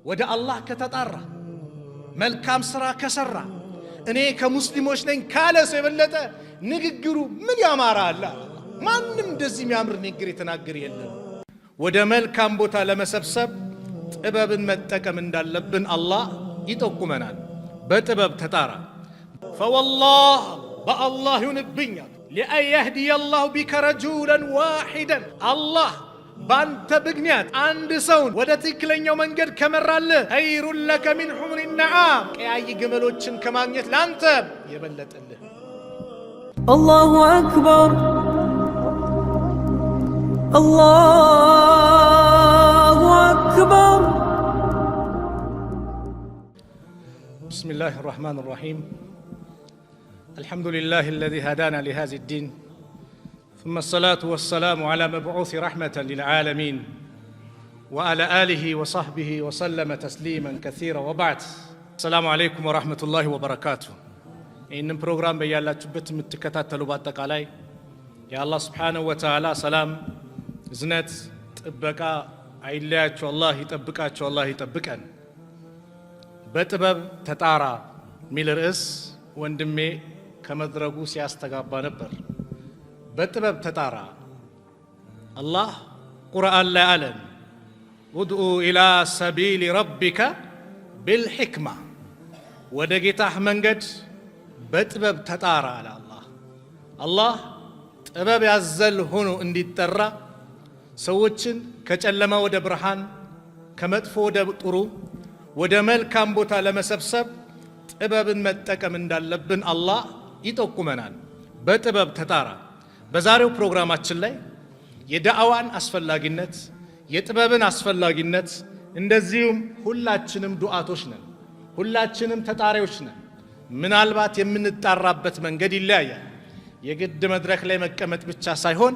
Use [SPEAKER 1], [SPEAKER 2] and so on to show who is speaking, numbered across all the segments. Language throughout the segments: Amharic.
[SPEAKER 1] ወደ አላህ ከተጣራ መልካም ስራ ከሰራ እኔ ከሙስሊሞች ነኝ ካለ ሰው የበለጠ ንግግሩ ምን ያማራል። ማንም እንደዚህ የሚያምር ንግግር የተናገረ የለም። ወደ መልካም ቦታ ለመሰብሰብ ጥበብን መጠቀም እንዳለብን አላህ ይጠቁመናል። በጥበብ ተጣራ። فوالله بالله ينبኛል لأن يهدي الله بك رجلا واحدا الله بانت بغنيات عند سون ወደ ትክክለኛው መንገድ ከመራልህ خير لك من حمر النعام ቀያይ ግመሎችን ከማግኘት ላንተ የበለጠልህ።
[SPEAKER 2] الله أكبر الله أكبر.
[SPEAKER 1] بسم الله الرحمن الرحيم. الحمد لله الذي هدانا لهذا الدين، ثم الصلاة والسلام على مبعوث رحمة للعالمين وعلى آله وصحبه وسلم تسليما كثيرا، وبعد. السلام عليكم ورحمة الله وبركاته. إن برنامج بيالاتشبت متكتاتلو باتقالاي يا الله سبحانه وتعالى سلام ዝነት ጥበቃ አይለያችሁ አላህ ይጠብቃችሁ አላህ ይጠብቀን። በጥበብ ተጣራ ሚል ርዕስ ወንድሜ ከመድረጉ ሲያስተጋባ ነበር። በጥበብ ተጣራ አላህ ቁርአን ላይ አለን ውድኡ ኢላ ሰቢል ረቢከ ቢልሕክማ፣ ወደ ጌታህ መንገድ በጥበብ ተጣራ አለ አላህ። አላህ ጥበብ ያዘል ሆኖ እንዲጠራ ሰዎችን ከጨለማ ወደ ብርሃን ከመጥፎ ወደ ጥሩ ወደ መልካም ቦታ ለመሰብሰብ ጥበብን መጠቀም እንዳለብን አላህ ይጠቁመናል። በጥበብ ተጣራ። በዛሬው ፕሮግራማችን ላይ የዳዕዋን አስፈላጊነት የጥበብን አስፈላጊነት እንደዚሁም ሁላችንም ዱዓቶች ነን፣ ሁላችንም ተጣሪዎች ነን። ምናልባት የምንጣራበት መንገድ ይለያያል። የግድ መድረክ ላይ መቀመጥ ብቻ ሳይሆን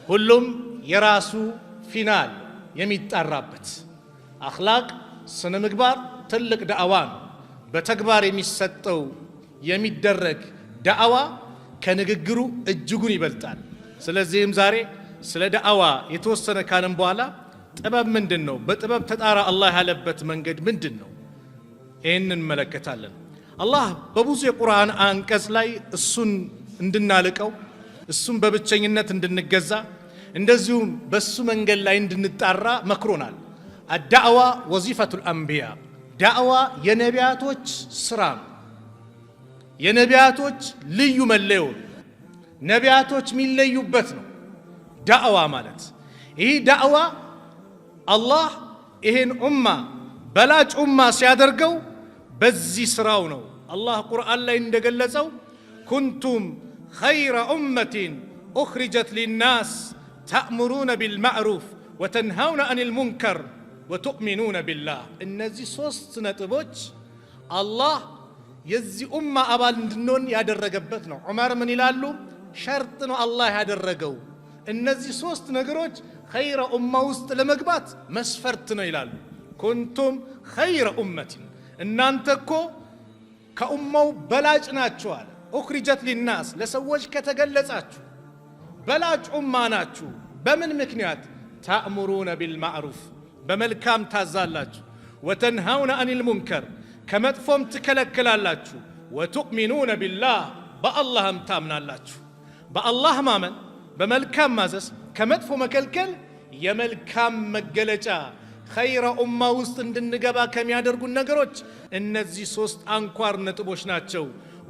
[SPEAKER 1] ሁሉም የራሱ ፊናል የሚጣራበት አኽላቅ ስነ ምግባር ትልቅ ዳዕዋ ነው። በተግባር የሚሰጠው የሚደረግ ዳዕዋ ከንግግሩ እጅጉን ይበልጣል። ስለዚህም ዛሬ ስለ ዳዕዋ የተወሰነ ካልን በኋላ ጥበብ ምንድነው፣ በጥበብ ተጣራ አላህ ያለበት መንገድ ምንድነው፣ ይህንን እንመለከታለን። አላህ በብዙ የቁርአን አንቀጽ ላይ እሱን እንድናልቀው እሱም በብቸኝነት እንድንገዛ እንደዚሁም በሱ መንገድ ላይ እንድንጣራ መክሮናል። አዳዕዋ ወዚፈቱል አንቢያ፣ ዳዕዋ የነቢያቶች ስራ ነው። የነቢያቶች ልዩ መለዮ፣ ነቢያቶች የሚለዩበት ነው ዳዕዋ ማለት። ይህ ዳዕዋ አላህ ይሄን ኡማ በላጭ ኡማ ሲያደርገው በዚህ ስራው ነው። አላህ ቁርአን ላይ እንደገለጸው ኩንቱም ኸይረ ኡመቲን ኡኽሪጀት ሊናስ ተእሙሩነ ቢልማዕሩፍ ወተንሃውነ አኒል ሙንከር ወቱእሚኑነ ቢላህ። እነዚህ ሶስት ነጥቦች አላህ የዚህ ኡማ አባል እንድንሆን ያደረገበት ነው። ዑመር ምን ይላሉ? ሸርጥ ነው አላህ ያደረገው። እነዚህ ሶስት ነገሮች ኸይረ ኡማ ውስጥ ለመግባት መስፈርት ነው ይላሉ። ኩንቱም ኸይረ ኡመቲን፣ እናንተ እኮ ከኡማው በላጭ ናችሁ አለ። ኡኽሪጀት ሊናስ፣ ለሰዎች ከተገለጻችሁ በላጭ ኡማ ናችሁ። በምን ምክንያት? ተእሙሩነ ቢልማዕሩፍ፣ በመልካም ታዛላችሁ። ወተንሃውነ አኒል ሙንከር፣ ከመጥፎም ትከለክላላችሁ። ወቱእሚኑነ ቢላህ፣ በአላህም ታምናላችሁ። በአላህ ማመን፣ በመልካም ማዘዝ፣ ከመጥፎ መከልከል የመልካም መገለጫ ኸይረ ኡማ ውስጥ እንድንገባ ከሚያደርጉን ነገሮች እነዚህ ሶስት አንኳር ነጥቦች ናቸው።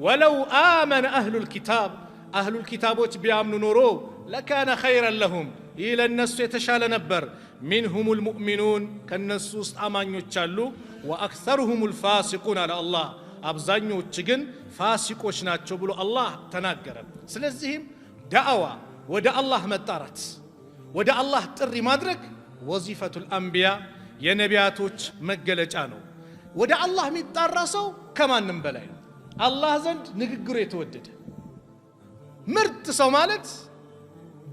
[SPEAKER 1] ወለው አመነ አህሉል ኪታብ፣ አህሉል ኪታቦች ቢያምኑ ኖሮ ለካነ ኸይረን ለሁም፣ ይህ ለእነሱ የተሻለ ነበር። ሚንሁሙል ሙእሚኑን፣ ከእነሱ ውስጥ አማኞች አሉ። ወአክሰሩሁሙል ፋሲቁን አለ አላህ፣ አብዛኞች ግን ፋሲቆች ናቸው ብሎ አላህ ተናገረ። ስለዚህም ዳዕዋ ወደ አላህ መጣራት፣ ወደ አላህ ጥሪ ማድረግ ወዚፈቱል አንቢያ የነቢያቶች መገለጫ ነው። ወደ አላህ የሚጣራ ሰው ከማንም በላይ ነው። አላህ ዘንድ ንግግሩ የተወደደ ምርጥ ሰው ማለት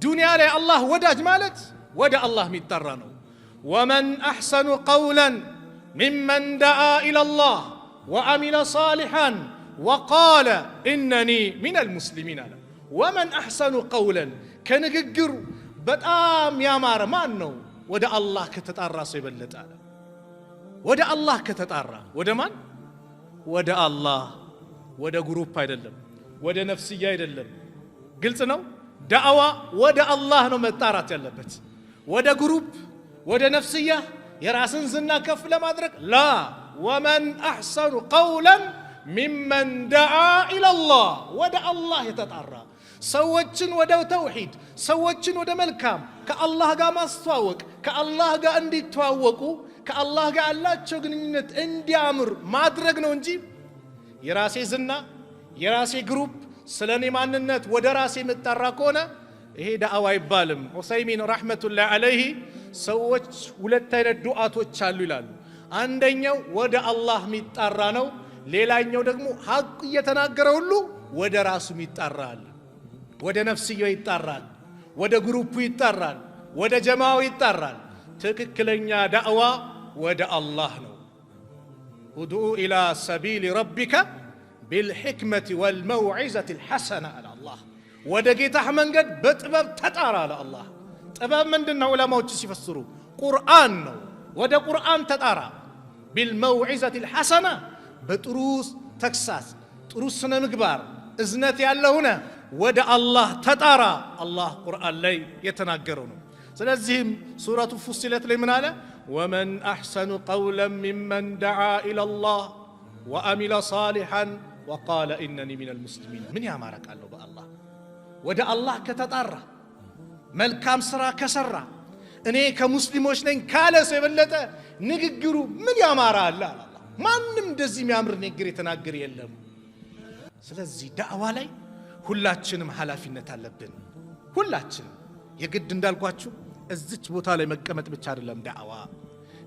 [SPEAKER 1] ዱንያ ላይ አላህ ወዳጅ ማለት ወደ አላህ የሚጣራ ነው። ወመን አሕሰኑ ቀውለን ሚመን ደዓ ኢለላህ ወዐሚለ ሷሊሐን ወቃለ ኢነኒ ሚነል ሙስሊሚን አለ። ወመን አሕሰኑ ቀውለን፣ ከንግግሩ በጣም ያማረ ማን ነው? ወደ አላህ ከተጣራ ሰው የበለጠ አለ። ወደ አላህ ከተጣራ ወደ ማን? ወደ አላህ፣ ወደ ግሩፕ አይደለም፣ ወደ ነፍስያ አይደለም። ግልጽ ነው። ዳዕዋ ወደ አላህ ነው መጣራት ያለበት። ወደ ግሩፕ፣ ወደ ነፍስያ የራስን ዝና ከፍ ለማድረግ ላ ወመን አሕሰኑ ቀውለን ሚመን ደዓ ኢለላህ፣ ወደ አላህ የተጣራ ሰዎችን ወደ ተውሂድ፣ ሰዎችን ወደ መልካም ከአላህ ጋር ማስተዋወቅ፣ ከአላህ ጋር እንዲተዋወቁ፣ ከአላህ ጋር ያላቸው ግንኙነት እንዲያምር ማድረግ ነው እንጂ የራሴ ዝና፣ የራሴ ግሩፕ፣ ስለኔ ማንነት ወደ ራሴ የምጠራ ከሆነ ይሄ ዳዕዋ አይባልም። ዑሰይሚን ረሕመቱላሂ ዐለይሂ ሰዎች ሁለት አይነት ዱዓቶች አሉ ይላሉ። አንደኛው ወደ አላህ የሚጣራ ነው። ሌላኛው ደግሞ ሐቅ እየተናገረ ሁሉ ወደ ራሱ ይጣራል። ወደ ነፍስየው ይጣራል፣ ወደ ግሩፑ ይጣራል፣ ወደ ጀማው ይጣራል። ትክክለኛ ዳዕዋ ወደ አላህ ነው። ኡድኡ ኢላ ሰቢል ረቢከ ቢልሕክመቲ ወልመውዒዘቲ ልሐሰና አለ አላህ። ወደ ጌታህ መንገድ በጥበብ ተጣራ አለ አላህ። ጥበብ ምንድን ነው? ዑለማዎች ሲፈስሩ ቁርአን ነው። ወደ ቁርአን ተጣራ። ቢልመውዒዘቲ ልሐሰና፣ በጥሩ ተግሳጽ፣ ጥሩ ስነ ምግባር፣ እዝነት ያለሁነ ወደ አላህ ተጣራ። አላህ ቁርአን ላይ የተናገረው ነው። ስለዚህም ሱረቱ ፉሲለት ላይ ምን አለ? ወመን አሕሰኑ ቀውለን ሚመን ደዓ ኢለላህ ወአሚለ ሳሊሐን ወቃለ ኢነኒ ሚነል ሙስሊሚን። ምን ያማረ ቃል ነው! በአላህ ወደ አላህ ከተጣራ መልካም ስራ ከሰራ እኔ ከሙስሊሞች ነኝ ካለ ሰው የበለጠ ንግግሩ ምን ያማረ አለ አለ። ማንም እንደዚህ የሚያምር ንግግር የተናገረ የለም። ስለዚህ ዳዕዋ ላይ ሁላችንም ኃላፊነት አለብን። ሁላችንም የግድ እንዳልኳችሁ እዚች ቦታ ላይ መቀመጥ ብቻ አይደለም ዳዕዋ።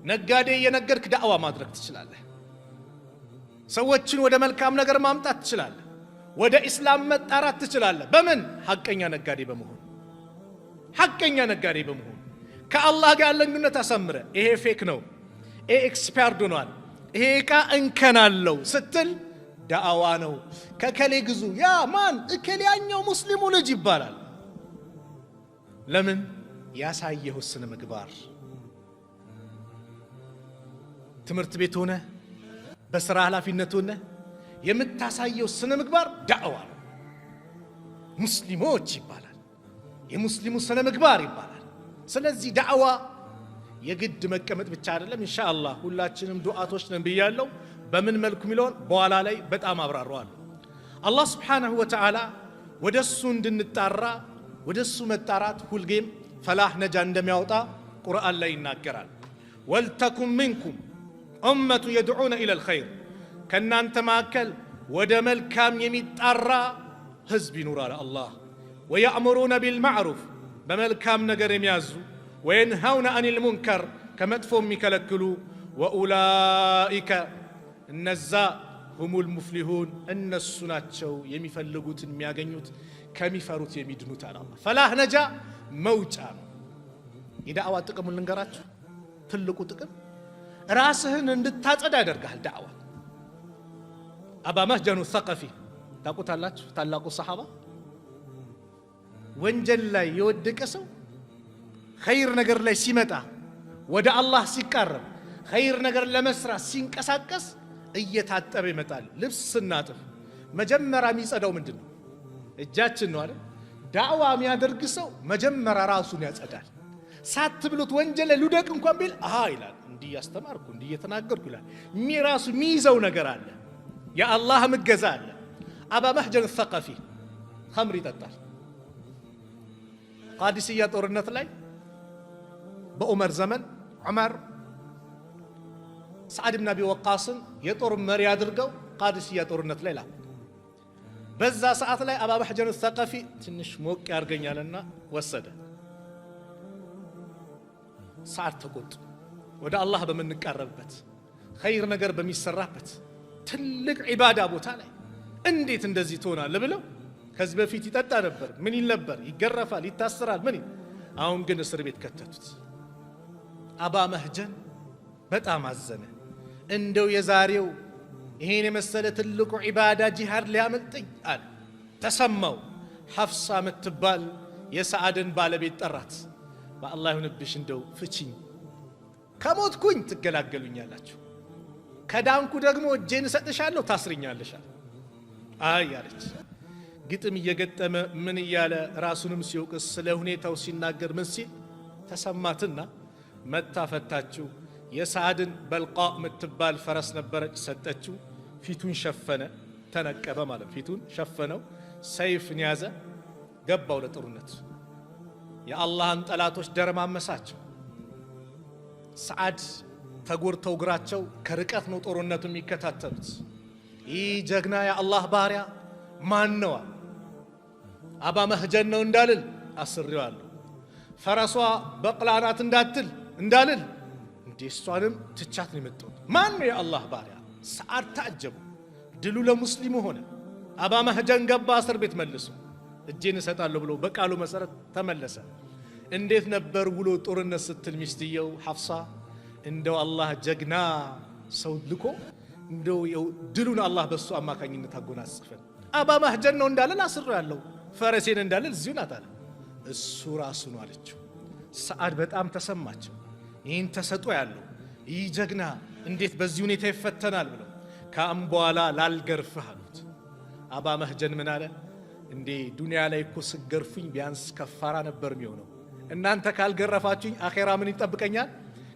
[SPEAKER 1] ነጋዴ የነገርክ ዳዕዋ ማድረግ ትችላለህ። ሰዎችን ወደ መልካም ነገር ማምጣት ትችላለህ። ወደ ኢስላም መጣራት ትችላለህ። በምን? ሐቀኛ ነጋዴ በመሆን ሐቀኛ ነጋዴ በመሆን ከአላህ ጋር ያለን ግንኙነት አሳምረ። ይሄ ፌክ ነው፣ ይሄ ኤክስፓየርድ ሆኗል፣ ይሄ ዕቃ እንከን አለው ስትል ዳዕዋ ነው። ከከሌ ግዙ፣ ያ ማን እከሌያኛው ሙስሊሙ ልጅ ይባላል። ለምን? ያሳየው ስነ ምግባር። ትምህርት ቤት ሆነ በስራ ኃላፊነት ሆነ የምታሳየው ስነ ምግባር ዳዕዋ ነው። ሙስሊሞች ይባላል፣ የሙስሊሙ ስነ ምግባር ይባላል። ስለዚህ ዳዕዋ የግድ መቀመጥ ብቻ አይደለም። ኢንሻአላህ ሁላችንም ዱዓቶች ነን ብያለሁ። በምን መልኩ ሚለውን በኋላ ላይ በጣም አብራራዋለሁ። አላህ ስብሓነሁ ወተዓላ ወደሱ እንድንጣራ፣ ወደሱ መጣራት ሁልጊዜም ፈላህ ነጃ እንደሚያወጣ ቁርአን ላይ ይናገራል። ወልተኩም ሚንኩም ኡመቱ የድዑነ ኢለል ኸይር፣ ከእናንተ መካከል ወደ መልካም የሚጣራ ህዝብ ይኑራል አላህ። ወየእሙሩነ ቢልማዕሩፍ፣ በመልካም ነገር የሚያዙ፣ ወየንሃውነ አኒል ሙንከር፣ ከመጥፎ የሚከለክሉ፣ ወኡላኢከ፣ እነዛ ሁሙል ሙፍሊሁን፣ እነሱ ናቸው የሚፈልጉትን የሚያገኙት፣ ከሚፈሩት የሚድኑት አለ አላህ። ፈላህ ነጃ መውጫ ነው። የዳዕዋ ጥቅሙን ልንገራችሁ። ትልቁ ጥቅም ራስህን እንድታጸዳ ያደርጋል ዳዕዋ። አባ መህጀኑ ሰቀፊ ታውቁታላችሁ? ታላቁ ሰሓባ። ወንጀል ላይ የወደቀ ሰው ኸይር ነገር ላይ ሲመጣ፣ ወደ አላህ ሲቃረብ፣ ኸይር ነገር ለመስራት ሲንቀሳቀስ እየታጠበ ይመጣል። ልብስ ስናጥፍ መጀመሪያ የሚጸዳው ምንድን ነው? እጃችን ነው አይደል? ዳዕዋ የሚያደርግ ሰው መጀመሪያ ራሱን ያጸዳል። ሳትብሉት ወንጀል ላይ ልውደቅ እንኳን ቢል አሃ ይላል፣ እንዲህ ያስተማርኩ እንዲህ እየተናገርኩ ይላል። ራሱ የሚይዘው ነገር አለ፣ የአላህ እገዛ አለ። አባ መህጀን ሰቀፊ ኸምር ይጠጣል። ቃዲስያ ጦርነት ላይ በዑመር ዘመን ዑመር ሰዓድ ብን አቢ ወቃስን የጦር መሪ አድርገው ቃዲስያ ጦርነት ላይ ላኩ። በዛ ሰዓት ላይ አባ መህጀን ሰቀፊ ትንሽ ሞቅ ያርገኛልና ወሰደ። ሰዓድ ተቆጡ። ወደ አላህ በምንቃረብበት ኸይር ነገር በሚሰራበት ትልቅ ዒባዳ ቦታ ላይ እንዴት እንደዚህ ትሆናለህ ብለው፣ ከዚህ በፊት ይጠጣ ነበር፣ ምን ይል ነበር? ይገረፋል፣ ይታሰራል፣ ምን። አሁን ግን እስር ቤት ከተቱት። አባ መህጀን በጣም አዘነ። እንደው የዛሬው ይሄን የመሰለ ትልቁ ዒባዳ ጂሃድ ሊያመልጠኝ አለ። ተሰማው። ሐፍሳ ምትባል የሰዓድን ባለቤት ጠራት። በአላህ ይሁንብሽ እንደው ፍቺኝ፣ ከሞትኩኝ ትገላገሉኛላችሁ። ከዳንኩ ደግሞ እጄን እሰጥሻለሁ ታስርኛለሽ። አይ አለች። ግጥም እየገጠመ ምን እያለ ራሱንም ሲወቅስ ስለ ሁኔታው ሲናገር ምን ሲል ተሰማትና መታ ፈታችው። የሳዕድን በልቃ ምትባል ፈረስ ነበረች፣ ሰጠችው። ፊቱን ሸፈነ፣ ተነቀበ ማለት ፊቱን ሸፈነው። ሰይፍን ያዘ፣ ገባው ለጦርነት። የአላህን ጠላቶች ደረማመሳቸው። ሰዓድ ተጎድተው እግራቸው ከርቀት ነው ጦርነቱ የሚከታተሉት። ይህ ጀግና የአላህ ባሪያ ማን ነው? አባ መህጀን ነው እንዳልል አስሬዋለሁ። ፈረሷ በቅላናት እንዳልል እንዴ እሷንም ትቻት ነው የመጣሁት። ማን ነው የአላህ ባሪያ? ሰዓድ ታጀቡ። ድሉ ለሙስሊሙ ሆነ። አባ መህጀን ገባ እስር ቤት መልሶ እጄን እሰጣለሁ ብሎ በቃሉ መሰረት ተመለሰ። እንዴት ነበር ውሎ ጦርነት ስትል ሚስትየው ሐፍሳ እንደው አላህ ጀግና ሰው ልኮ እንደው ድሉን አላህ በሱ አማካኝነት አጎናጽፈን። አባ መህጀን ነው እንዳልል አስሬዋለሁ፣ ፈረሴን እንዳልል እዚሁ ናት አለ። እሱ ራሱ ነው አለችው። ሰዓድ በጣም ተሰማቸው። ይህን ተሰጦ ያለው ይህ ጀግና እንዴት በዚህ ሁኔታ ይፈተናል ብለው ከአም በኋላ ላልገርፍህ አሉት። አባ መህጀን ምን አለ? እንዴ ዱንያ ላይ እኮ ስገርፉኝ ቢያንስ ከፋራ ነበር የሚሆነው። እናንተ ካልገረፋችሁኝ አኼራ ምን ይጠብቀኛል?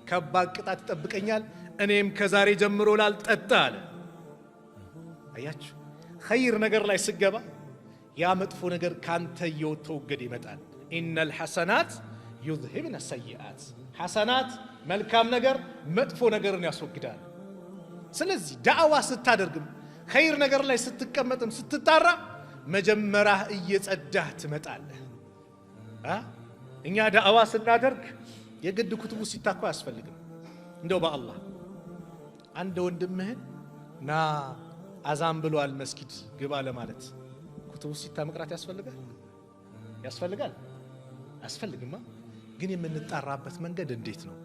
[SPEAKER 1] ከባድ ቅጣት ይጠብቀኛል። እኔም ከዛሬ ጀምሮ ላልጠጣ አለ። አያችሁ፣ ኸይር ነገር ላይ ስገባ ያ መጥፎ ነገር ካንተ እየተወገደ ይመጣል። ኢነል ሐሰናት ዩዝሂብነ ሰይአት፣ ሐሰናት መልካም ነገር መጥፎ ነገርን ያስወግዳል። ስለዚህ ዳዕዋ ስታደርግም ኸይር ነገር ላይ ስትቀመጥም ስትጣራ መጀመሪያ እየጸዳህ ትመጣለህ። እኛ ዳዕዋ ስናደርግ የግድ ኩቱቡ ሲታኮ አያስፈልግም። እንደው በአላህ አንድ ወንድምህን ና አዛን ብሏል መስጊድ ግባ ለማለት ኩቱቡ ሲታ መቅራት ያስፈልጋል? ያስፈልጋል? አያስፈልግማ። ግን የምንጣራበት መንገድ እንዴት ነው?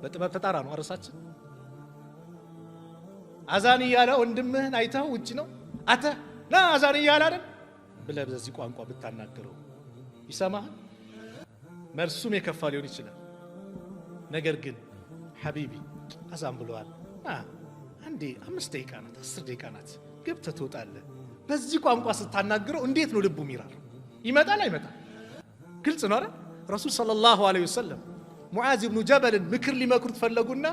[SPEAKER 1] በጥበብ ተጣራ ነው አረሳችን። አዛን እያለ ወንድምህን አይተው ውጭ ነው አተ ና አዛን እያለ አይደል ብለህ በዚህ ቋንቋ ብታናገረው ይሰማሃል? መልሱም የከፋ ሊሆን ይችላል። ነገር ግን ሐቢቢ አዛን ብለዋል፣ አንዴ 5 ደቂቃ ናት 10 ደቂቃ ናት ገብተህ ትወጣለህ። በዚህ ቋንቋ ስታናገረው እንዴት ነው ልቡ ሚራር? ይመጣል አይመጣም? ግልጽ ነው አይደል? ረሱል ሰለላሁ ዐለይሂ ወሰለም ሙዓዝ ብኑ ጀበልን ምክር ሊመክሩት ፈለጉና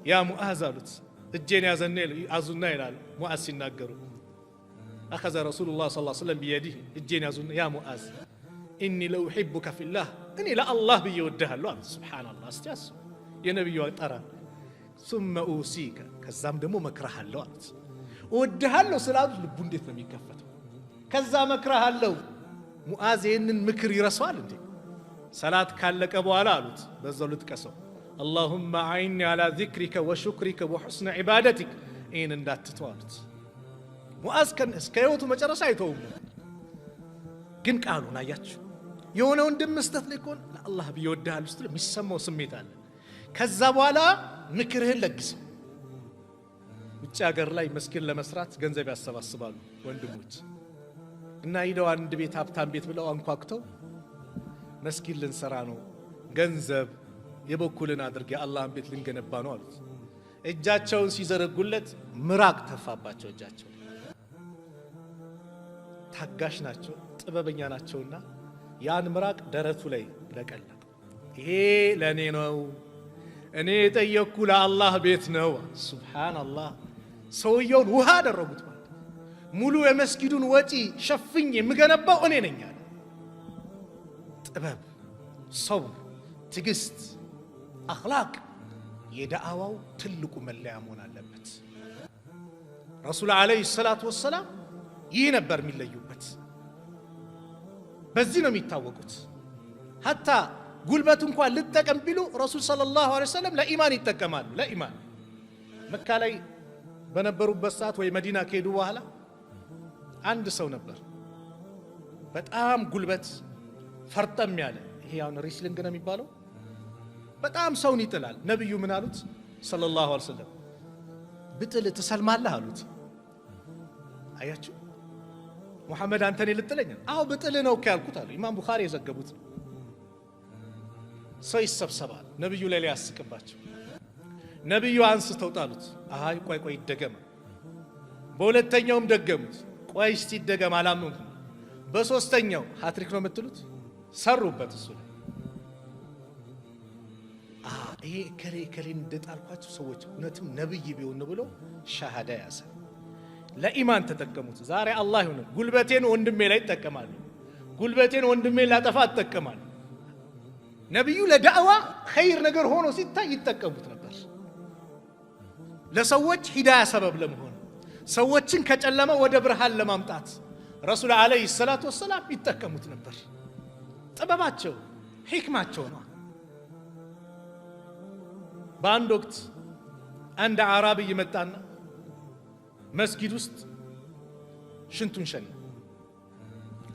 [SPEAKER 1] ያ ሙዓዝ አሉት። እጄን ያዙና ይላል ሙዓዝ ሲናገሩ አኸዘ ረሱሉላህ ሰለላሁ ዐለይሂ ወሰለም ቢየዲህ እጄን ያዙና ያ ሙዓዝ ኢኒ ለኡሒቡከ ፊላህ እኔ ለአላህ ብዬ እወድሃለሁ አሉት። ሱብሓነላህ። እስቲ አስቡ የነቢዩ አጠራር። ሱመ ኡሲከ ከዛም ደግሞ መክረሃለሁ አሉት። እወድሃለሁ ስላሉት ልቡ እንዴት ነው የሚከፈተው? ከዛ መክረሃለሁ። ሙዓዝ ይህንን ምክር ይረሳዋል እንዴ? ሰላት ካለቀ በኋላ አሉት በዛው ልጥቀሰው አላሁመ አዒኒ ዐላ ዚክሪከ ወሹክሪከ ወሑስነ ዒባደቲክ። ይህን እንዳትተው አሉት። ሙዓዝ እስከ ህይወቱ መጨረሻ አይተውም። ግን ቃሉን አያችሁ። የሆነ ወንድም መስጠት ላይ ከሆነ ለአላህ ብዬ እወድሃለሁ ስትል የሚሰማው ስሜት አለ። ከዛ በኋላ ምክርህን ለግሰው። ውጭ ሀገር ላይ መስጊድ ለመስራት ገንዘብ ያሰባስባሉ ወንድሞች እና ሂደው አንድ ቤት ሀብታም ቤት ብለው አንኳኩተው መስጊድ ልንሰራ ነው፣ ገንዘብ የበኩልን አድርግ የአላህን ቤት ልንገነባ ነው አሉት። እጃቸውን ሲዘረጉለት ምራቅ ተፋባቸው እጃቸው። ታጋሽ ናቸው፣ ጥበበኛ ናቸውና ያን ምራቅ ደረቱ ላይ ለቀለቀ። ይሄ ለእኔ ነው፣ እኔ የጠየቅኩ ለአላህ ቤት ነው። ሱብሓነላህ። ሰውየውን ውሃ አደረጉት ማለት ሙሉ የመስጊዱን ወጪ ሸፍኝ የምገነባው እኔ ነኝ አለ። ጥበብ፣ ሰብር፣ ትዕግስት፣ አኽላቅ የዳዕዋው ትልቁ መለያ መሆን አለበት። ረሱል ዓለይሂ ሰላቱ ወሰላም ይህ ነበር የሚለዩበት። በዚህ ነው የሚታወቁት። ሀታ ጉልበት እንኳን ልጠቀም ቢሉ ረሱል ሰለላሁ ዐለይሂ ወሰለም ለኢማን ይጠቀማሉ። ለኢማን መካ ላይ በነበሩበት ሰዓት ወይ መዲና ከሄዱ በኋላ አንድ ሰው ነበር በጣም ጉልበት ፈርጠም ያለ። ይሄ አሁን ሪስሊንግ ነው የሚባለው። በጣም ሰውን ይጥላል። ነብዩ ምን አሉት ሰለላሁ ዐለይሂ ወሰለም? ብጥል ትሰልማለህ አሉት። አያችሁ ሙሐመድ አንተን ልጥለኝ? አዎ ብጥል ነው ያልኩት አሉ። ኢማም ቡኻሪ የዘገቡት ሰው ይሰብሰባል ነብዩ ላይ ሊያስቅባቸው። ነብዩ አንስተው ጣሉት። አይ ቆይ ይደገም። በሁለተኛውም ደገሙት። ቆይ እስቲ ይደገም አላመንኩም። በሶስተኛው ሃትሪክ ነው የምትሉት ሰሩበት። እሱ ይሄ ከሌ እንደጣልኳቸው ሰዎች እውነትም ነብይ ቢሆን ብሎ ሻሃዳ ያዘ። ለኢማን ተጠቀሙት። ዛሬ አላህ ይሁን ጉልበቴን ወንድሜ ላይ ይጠቀማሉ፣ ጉልበቴን ወንድሜ ላጠፋ ይጠቀማሉ። ነብዩ ለዳዕዋ ኸይር ነገር ሆኖ ሲታይ ይጠቀሙት ነበር። ለሰዎች ሂዳያ ሰበብ ለመሆን ሰዎችን ከጨለማ ወደ ብርሃን ለማምጣት ረሱል አለይሂ ሰላቱ ወሰላም ይጠቀሙት ነበር። ጥበባቸው ሕክማቸው ነው። በአንድ ወቅት አንድ አዕራብይ መጣና መስጊድ ውስጥ ሽንቱን ሸና።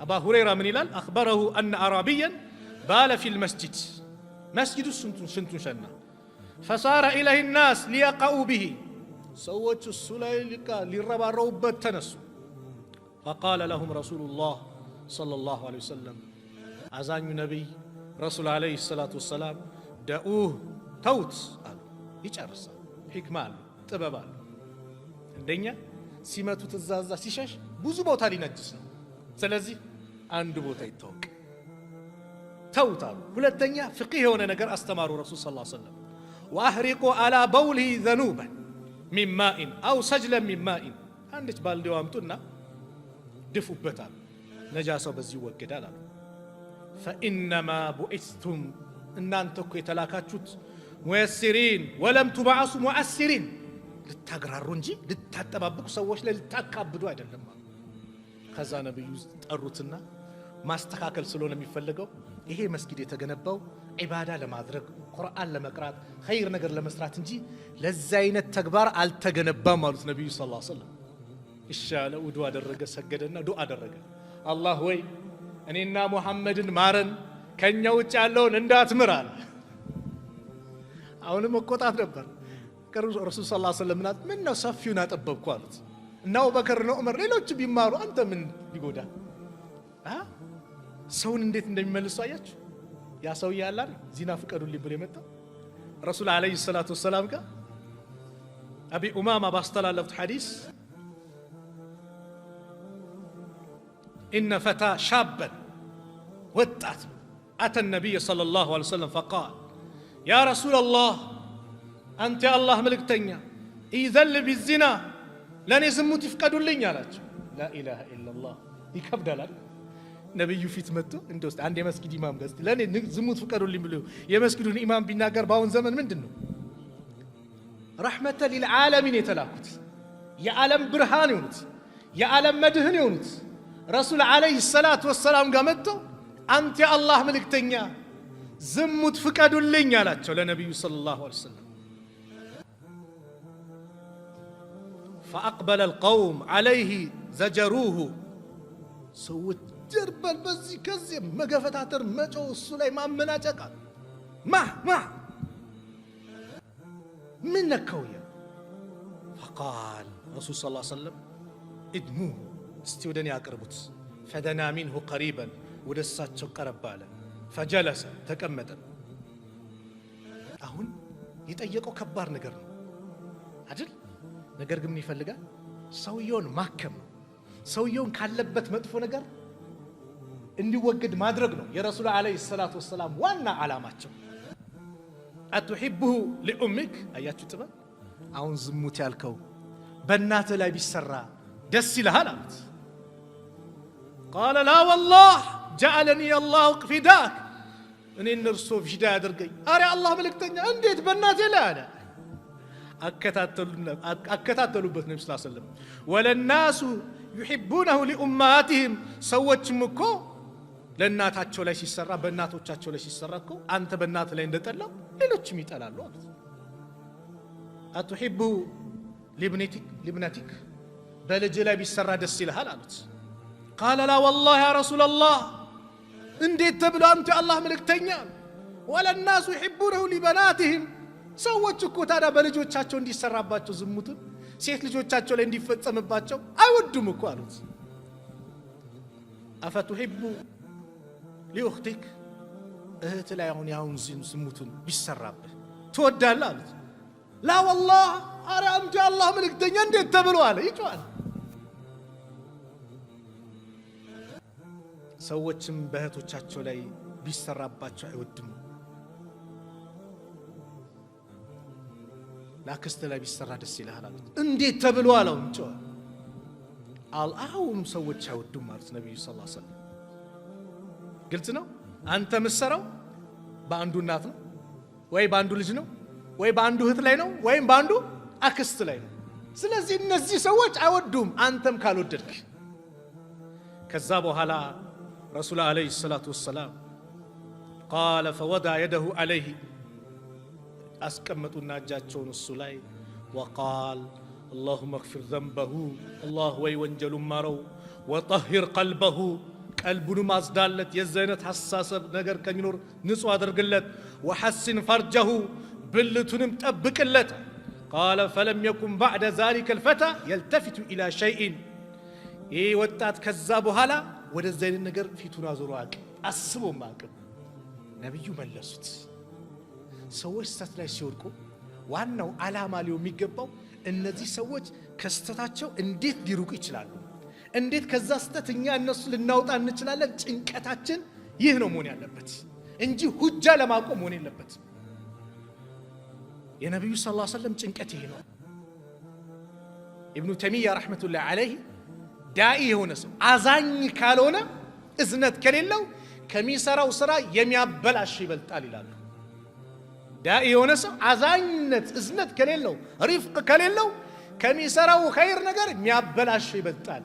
[SPEAKER 1] አባ ሁረይራ ምን ይላል? አኽበረሁ አነ አዕራቢያን ባለ ፊል መስጂድ፣ መስጊድ ውስጥ ሽንቱን ሸና። ፈሳረ ኢለይሂ ናስ ሊየቀኡ ቢሂ፣ ሰዎች እሱ ላይ ሊረባረቡበት ተነሱ። ፈቃለ ለሁም ረሱሉላህ ሰለላሁ ዐለይሂ ወሰለም፣ አዛኙ ነቢይ ረሱል ዐለይሂ ሰላቱ ወሰላም ደኡህ ተውት አሉ። ይጨርሳል። ሕክማ አሉ፣ ጥበብ አሉ። እንደኛ ሲመቱት እዛዛ ሲሸሽ ብዙ ቦታ ሊነጅስ ነው። ስለዚህ አንድ ቦታ ይታወቅ ተውት አሉ። ሁለተኛ ፍቅህ የሆነ ነገር አስተማሩ ረሱል ሰለላሁ ዐለይሂ ወሰለም። ወአህሪቁ አላ በውሊሂ ዘኑበን ሚን ማኢን አው ሰጅለን ሚን ማኢን፣ አንዲት ባልዲዋ አምጡና ድፉበት አሉ። ነጃሳው በዚህ ይወገዳል አሉ። ፈኢነማ ቡኢስቱም፣ እናንተ እኮ የተላካችሁት ሙየሲሪን ወለም ቱበዓሱ ሙዓሲሪን፣ ልታግራሩ እንጂ ልታጠባብቁ ሰዎች ላይ ልታካብዱ አይደለም። ከዛ ነብዩ ጠሩትና ማስተካከል ስለሆነ የሚፈልገው ይሄ መስጊድ የተገነባው ዒባዳ ለማድረግ ቁርአን ለመቅራት ኸይር ነገር ለመስራት እንጂ ለዛ አይነት ተግባር አልተገነባም አሉት ነብዩ ሰለላሁ ዐለይሂ ወሰለም። ኢሻለ ውዱ አደረገ፣ ሰገደና ዱዓ አደረገ። አላህ ወይ እኔና ሙሐመድን ማረን፣ ከኛ ውጭ ያለውን እንዳትምር አለ። አሁንም መቆጣት ነበር። ረሱል ሰለላሁ ዐለይሂ ወሰለም ምን ነው ሰፊውን አጠበብኩ አሉት። እና አቡበከር ነው ዑመር ሌሎች ቢማሩ አንተ ምን ሊጎዳ? ሰውን እንዴት እንደሚመልሱ አያችሁ። ያ ሰው ያላል ዚና ፍቀዱልኝ ብሎ የመጣው ረሱል አለይሂ ሰላቱ ወሰላም ጋር አቢ ኡማማ ባስተላለፉት ሐዲስ ኢነ ፈታ ሻበን ወጣት አተ ነቢይ ሰለላሁ ዐለይሂ ወሰለም ፈቃል ያ ረሱለላህ አንተ የአላህ መልእክተኛ ኢዘን ቢዚና ለእኔ ዝሙት ይፍቀዱልኝ አላቸው። ላኢላሃ ኢለላህ ይከብዳል። ነብዩ ፊት መጥቶ እንደው አንድ የመስጊድ ኢማም ጋር ለኔ ዝሙት ፍቀዱልኝ ብሎ የመስጊዱን ኢማም ቢናገር በአሁን ዘመን ምንድነው? ረሕመተ ሊልዓለሚን የተላኩት የዓለም ብርሃን የሆኑት የዓለም መድህን የሆኑት ረሱል ዐለይሂ ሰላቱ ወሰላም ጋር መጥቶ አንተ የአላህ መልእክተኛ ዝሙት ፍቀዱልኝ አላቸው ለነብዩ ሰለላሁ ዐለይሂ ወሰለም። ፈአቅበለ አልቀውም ዐለይሂ ዘጀሩሁ፣ ሰዎች ጀርበል በዚህ ከዚህ መገፈታተር መጮህ እሱ ላይ ማመናጨቃል። ምን ነካው? ፈቃል ረሱል ሰለላሁ ዐለይሂ ወሰለም እድሙሁ፣ እስቲ ወደ እኔ አቅርቡት። ፈደና ሚንሁ ቀሪበን፣ ወደ እሳቸው ቀረብ አለ። ፈጀለሰ፣ ተቀመጠ። አሁን የጠየቀው ከባድ ነገር ነው አይደል? ነገር ግን ምን ይፈልጋል? ሰውየውን ማከም ነው። ሰውየውን ካለበት መጥፎ ነገር እንዲወገድ ማድረግ ነው የረሱል ዐለይሂ ሰላቱ ወሰላም ዋና ዓላማቸው። አቱሒቡሁ ሊኡሚክ፣ አያችሁ ጥበብ። አሁን ዝሙት ያልከው በእናትህ ላይ ቢሰራ ደስ ይልሃል አሉት። ቃለ ላ ወላህ ጀዐለኒ አላሁ ፊዳክ፣ እኔ እነርሶ ፊዳ ያደርገኝ። አረ አላህ መልእክተኛ እንዴት በእናቴ ላይ አለ። አከታተሉበት ነቢ ስ ሰለም። ወለናሱ ዩሒቡነሁ ሊኡማትህም፣ ሰዎችም እኮ ለእናታቸው ላይ ሲሰራ በእናቶቻቸው ላይ ሲሰራ እኮ አንተ በእናት ላይ እንደጠላው ሌሎችም ይጠላሉ አሉት። አቱሒቡሁ ሊብነቲክ፣ በልጅ ላይ ቢሰራ ደስ ይልሃል አሉት። ቃለ ላ ወላሂ ያ ረሱለላህ፣ እንዴት ተብሎ አንተ የአላህ መልእክተኛ። ወለናሱ ዩሒቡነሁ ሊበናትህም፣ ሰዎች እኮ ታዲያ በልጆቻቸው እንዲሰራባቸው ዝሙትን ሴት ልጆቻቸው ላይ እንዲፈጸምባቸው አይወዱም እኮ አሉት። አፈቱሒቡ ሊኡኽቲክ፣ እህት ላይ አሁን ዝሙቱን ቢሰራብህ ትወዳለህ አሉት። ላ ወላህ አረ እንጂ አላህ መልእክተኛ እንዴት ተብሏል ይጮሃል። ሰዎችም በእህቶቻቸው ላይ ቢሰራባቸው አይወድም። ላክስት ላይ ቢሰራ ደስ ይላል አሉት። እንዴት ተብሏል ይጮሃል። አሁንም ሰዎች አይወዱም ማለት ነብዩ ሰለላሁ ዐለይሂ ወሰለም። ግልጽ ነው። አንተ ምሰራው በአንዱ እናት ነው ወይ በአንዱ ልጅ ነው ወይ በአንዱ እህት ላይ ነው ወይም በአንዱ አክስት ላይ ነው። ስለዚህ እነዚህ ሰዎች አይወዱም አንተም ካልወደድክ። ከዛ በኋላ ረሱል አለይሂ ሰላቱ ወሰላም قال فوضع يده عليه አስቀመጡና እጃቸውን እሱ ላይ وقال اللهم اغفر ذنبه الله ወይ ወንጀሉን ማረው وطهر قلبه ቀልቡን ማጽዳለት የዘይነት ሐሳሰብ ነገር ከሚኖር ንጹህ አድርግለት وحسن فرجه ብልቱንም ጠብቅለት قال فلم يكن بعد ذلك الفتى يلتفت الى شيء ይህ ወጣት ከዛ በኋላ ወደዛ አይነት ነገር ፊቱን አዞሮ አስቦም አያውቅም። ነብዩ መለሱት ሰዎች ስተት ላይ ሲወድቁ ዋናው ዓላማ ሊሆን የሚገባው እነዚህ ሰዎች ከስተታቸው እንዴት ሊሩቁ ይችላሉ፣ እንዴት ከዛ ስተት እኛ እነሱ ልናውጣ እንችላለን። ጭንቀታችን ይህ ነው መሆን ያለበት እንጂ ሁጃ ለማቆም መሆን የለበት። የነብዩ ሰለላሁ ዐለይሂ ወሰለም ጭንቀት ይሄ ነው። ኢብኑ ተይሚያ ረህመቱላሂ ዐለይሂ ዳኢ የሆነ ሰው አዛኝ ካልሆነ እዝነት ከሌለው ከሚሰራው ስራ የሚያበላሽ ይበልጣል ይላሉ። ዳኢ የሆነ ሰው አዛኝነት እዝነት ከሌለው ሪፍቅ ከሌለው ከሚሰራው ኸይር ነገር የሚያበላሽ ይበልጣል።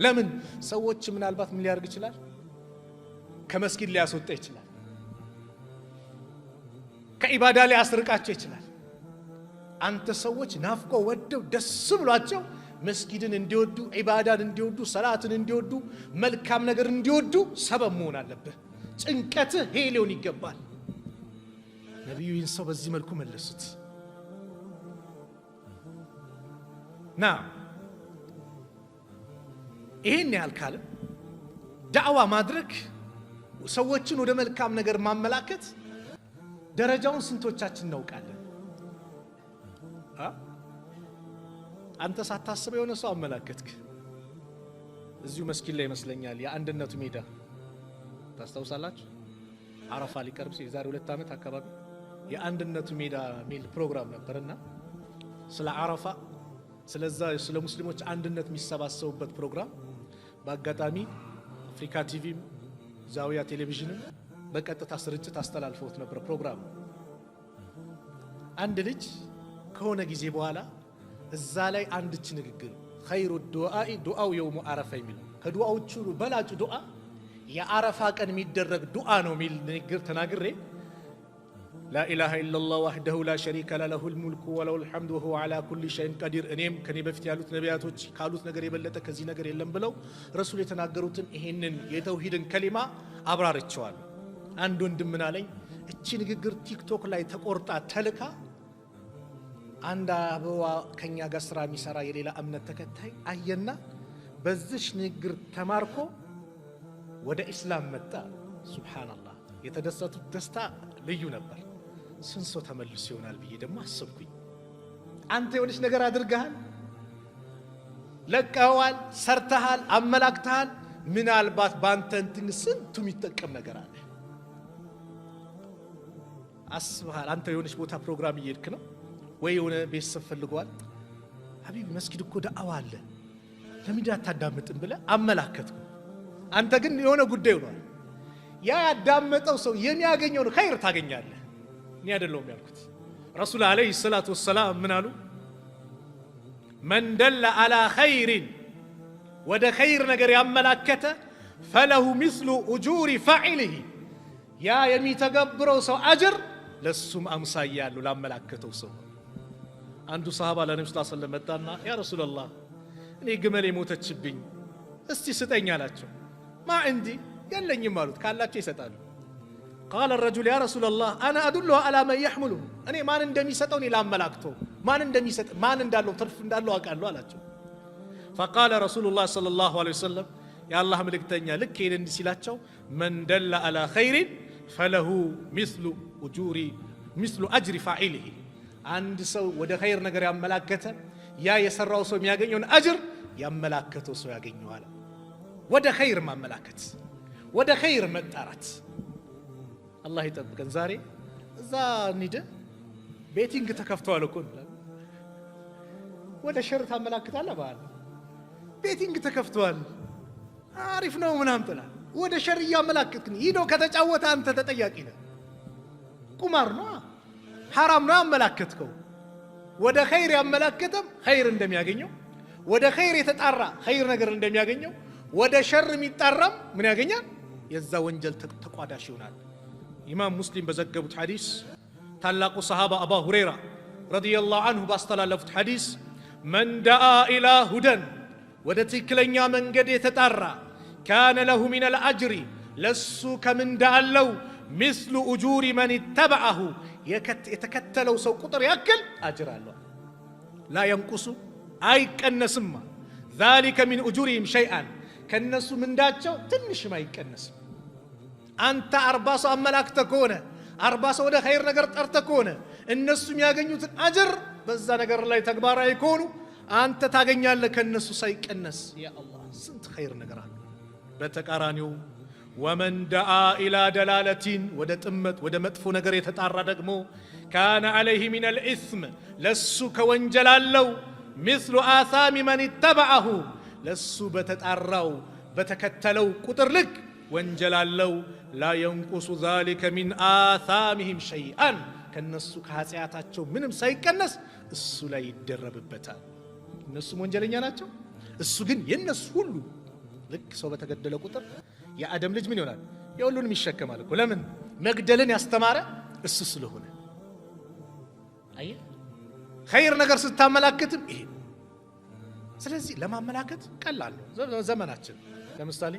[SPEAKER 1] ለምን ሰዎች ምናልባት ምን ሊያርግ ይችላል? ከመስጊድ ሊያስወጣ ይችላል፣ ከኢባዳ ሊያስርቃቸው ይችላል። አንተ ሰዎች ናፍቆ ወደው ደስ ብሏቸው መስጊድን እንዲወዱ ኢባዳን እንዲወዱ ሰላትን እንዲወዱ መልካም ነገር እንዲወዱ ሰበብ መሆን አለብህ። ጭንቀትህ ይሄ ሊሆን ይገባል። ነብዩ ይህን ሰው በዚህ መልኩ መለሱት። ና ይሄን ያህል ካለ ዳዕዋ ማድረግ ሰዎችን ወደ መልካም ነገር ማመላከት ደረጃውን ስንቶቻችን እናውቃለን? አንተ ሳታስበው የሆነ ሰው አመላከትክ። እዚሁ መስጊድ ላይ ይመስለኛል የአንድነቱ ሜዳ ታስታውሳላችሁ? አረፋ ሊቀርብ የዛሬ 2 ዓመት አካባቢ የአንድነቱ ሜዳ ሚል ፕሮግራም ነበርና ስለ አረፋ ስለዛ ስለ ሙስሊሞች አንድነት የሚሰባሰቡበት ፕሮግራም በአጋጣሚ አፍሪካ ቲቪም ዛዊያ ቴሌቪዥንም በቀጥታ ስርጭት አስተላልፈውት ነበር ፕሮግራም። አንድ ልጅ ከሆነ ጊዜ በኋላ እዛ ላይ አንድች ንግግር ኸይሩ ዱዓኢ ዱዓው የውሙ አረፋ የሚል ከዱዓዎቹ በላጩ ዱዓ የአረፋ ቀን የሚደረግ ዱዓ ነው የሚል ንግግር ተናግሬ ላ ኢላሃ ኢላላህ ወህደሁ ላ ሸሪከ ለሁል ሙልኩ ወለሁል ሐምዱ ወሁወ ዐላ ኩሊ ሸይኢን ቀዲር እኔም ከኔ በፊት ያሉት ነቢያቶች ካሉት ነገር የበለጠ ከዚህ ነገር የለም ብለው ረሱል የተናገሩትን ይሄንን የተውሂድን ከሊማ አብራርቸዋል። አንድ ወንድም ምን አለኝ፣ እቺ ንግግር ቲክቶክ ላይ ተቆርጣ ተልካ አንድ አበዋ ከኛ ጋር ስራ የሚሰራ የሌላ እምነት ተከታይ አየና በዚህ ንግግር ተማርኮ ወደ እስላም መጣ። ሱብሃንአላህ የተደሰቱት ደስታ ልዩ ነበር። ስንት ሰው ተመልሶ ይሆናል ብዬ ደግሞ አሰብኩኝ። አንተ የሆነች ነገር አድርገሃል፣ ለቀዋል፣ ሰርተሃል፣ አመላክተሃል። ምናልባት ባንተ እንትን ስንቱ የሚጠቀም ነገር አለ። አስበሃል? አንተ የሆነች ቦታ ፕሮግራም እየሄድክ ነው ወይ የሆነ ቤተሰብ ፈልገዋል፣ ሀቢብ መስጊድ እኮ ዳዕዋ አለ ለምን አታዳምጥም ብለህ አመላከትኩ። አንተ ግን የሆነ ጉዳይ ሆኗል። ያ ያዳመጠው ሰው የሚያገኘውን ኸይር ታገኛለህ። እኔ አይደለሁም ያልኩት። ረሱል አለይሂ ሰላቱ ወሰላም ምን አሉ? መን ደለ አላ ኸይሪን ወደ ኸይር ነገር ያመላከተ ፈለሁ ሚስሉ ኡጁሪ ፋዒሊሂ ያ የሚተገብረው ሰው አጅር ለሱም አምሳያ ያለው ላመላከተው ሰው። አንዱ ሰሃባ ለነብዩ ሰለላሁ ዐለይሂ ወሰለም መጣና ያ ረሱላህ እኔ ግመሌ ሞተችብኝ እስቲ ስጠኝ አላቸው። ማ እንዲ የለኝም አሉት። ካላቸው ይሰጣሉ። قال الرجل يا رسول الله انا ادله على من يحمله እኔ ማን እንደሚሰጠው እኔ ላመላክተው ማን እንደሚሰጥ ማን እንዳለው ትርፍ እንዳለው አውቃለሁ አላቸው። فقال رسول الله صلى الله عليه وسلم يا الله መልእክተኛ ልክ ይሄን እንዲህ ሲላቸው من دل على خير فله مثل اجر فاعله አንድ ሰው ወደ ኸይር ነገር ያመላከተ ያ የሰራው ሰው የሚያገኘውን አጅር ያመላከተው ሰው ያገኘዋል። ወደ ኸይር ማመላከት፣ ወደ ኸይር መጣራት። አላህ ይጠብቀን። ዛሬ እዛ እንሂድ ቤቲንግ ተከፍቷል እኮ ወደ ሸር ታመላክታለህ። በኋላ ቤቲንግ ተከፍቷል አሪፍ ነው ምናምን ትላለህ። ወደ ሸር እያመላከትክን ሂዶ ከተጫወተ አንተ ተጠያቂ ነህ። ቁማር ነው ሐራም ነው ያመላከትከው። ወደ ኸይር ያመላከተም ኸይር እንደሚያገኘው፣ ወደ ኸይር የተጣራ ኸይር ነገር እንደሚያገኘው፣ ወደ ሸር የሚጣራም ምን ያገኛል? የዛ ወንጀል ተቋዳሽ ይሆናል። ኢማም ሙስሊም በዘገቡት ሐዲስ ታላቁ ሰሃባ አባ ሁረይራ ረዲየላሁ ዐንሁ ባስተላለፉት ሐዲስ መን ደአ ኢላ ሁደን ወደ ትክክለኛ መንገድ የተጣራ ካነ ለሁ ሚነል አጅሪ ለሱ ከምንዳ አለው ምስሉ ኡጁሪ መን ተበዐሁ የተከተለው ሰው ቁጥር ያክል አጅር አለው። ላ የንቁሱ አይቀነስም። ዛሊከ ሚን ኡጁሪሂም ሸይአን ከነሱ ምንዳቸው ትንሽም አይቀነስም። አንተ 40 ሰው አመላክተ ከሆነ 40 ሰው ወደ ኸይር ነገር ጠርተ ከሆነ እነሱ የሚያገኙትን አጅር በዛ ነገር ላይ ተግባራዊ ከሆኑ አንተ ታገኛለህ ከነሱ ሳይቀነስ። ያ አላህ ስንት ኸይር ነገር አለ። በተቃራኒው ወመን ደአ ኢላ ደላለቲን ወደ ጥመት ወደ መጥፎ ነገር የተጣራ ደግሞ ካነ ዐለይሂ ሚነል ኢስም ለሱ ከወንጀል አለው ምስሉ አሳሚ መን ተበዐሁ ለሱ በተጣራው በተከተለው ቁጥር ልክ ወንጀል አለው። ላ የንቁሱ ዛሊከ ሚን አሳሚሂም ሸይአን ከነሱ ከኃጢአታቸው ምንም ሳይቀነስ እሱ ላይ ይደረብበታል። እነሱም ወንጀለኛ ናቸው፣ እሱ ግን የነሱ ሁሉ ልክ ሰው በተገደለ ቁጥር የአደም ልጅ ምን ይሆናል? የሁሉንም ይሸከማል እኮ። ለምን? መግደልን ያስተማረ እሱ ስለሆነ። አየህ ኸይር ነገር ስታመላክትም ይሄ። ስለዚህ ለማመላከት ቀላል ነው ዘመናችን። ለምሳሌ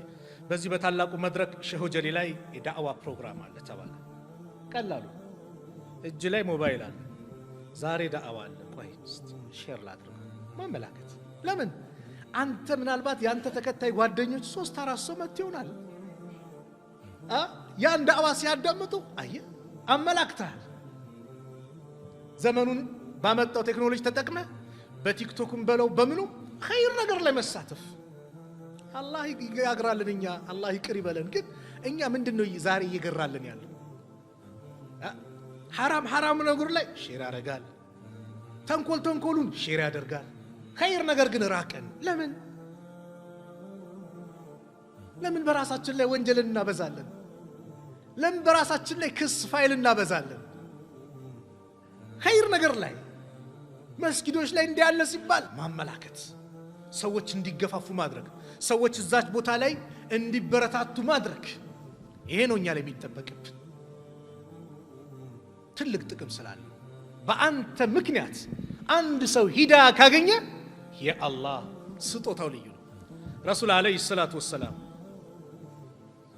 [SPEAKER 1] በዚህ በታላቁ መድረክ ሼህ ጀሊ ላይ የዳዕዋ ፕሮግራም አለ ተባለ። ቀላሉ እጅ ላይ ሞባይል አለ። ዛሬ ዳዕዋ አለ፣ ቆይ ሼር ላድርግ። ማመላከት ለምን? አንተ ምናልባት ያንተ ተከታይ ጓደኞች 3-4 ሰው መት ይሆናል ያን ዳዕዋ ሲያዳምጡ አየህ አመላክተሃል። ዘመኑን ባመጣው ቴክኖሎጂ ተጠቅመ በቲክቶክም በለው በምኑ ኸይር ነገር ላይ መሳተፍ። አላህ ይጋግራልን፣ እኛ አላህ ይቅር ይበለን። ግን እኛ ምንድነው ዛሬ እየገራልን ያለው? ሐራም ነገር ላይ ሼር ያደርጋል፣ ተንኮሉን ሼር ያደርጋል። ኸይር ነገር ግን ራቀን። ለምን በራሳችን ላይ ወንጀልን እናበዛለን? ለምን በራሳችን ላይ ክስ ፋይል እናበዛለን? ኸይር ነገር ላይ መስጊዶች ላይ እንዲያለ ሲባል ማመላከት፣ ሰዎች እንዲገፋፉ ማድረግ፣ ሰዎች እዛች ቦታ ላይ እንዲበረታቱ ማድረግ። ይሄ ነው እኛ ላይ የሚጠበቅብን። ትልቅ ጥቅም ስላለ በአንተ ምክንያት አንድ ሰው ሂዳያ ካገኘ የአላህ ስጦታው ልዩ ነው። ረሱል ዓለይሂ ሰላቱ ወሰላም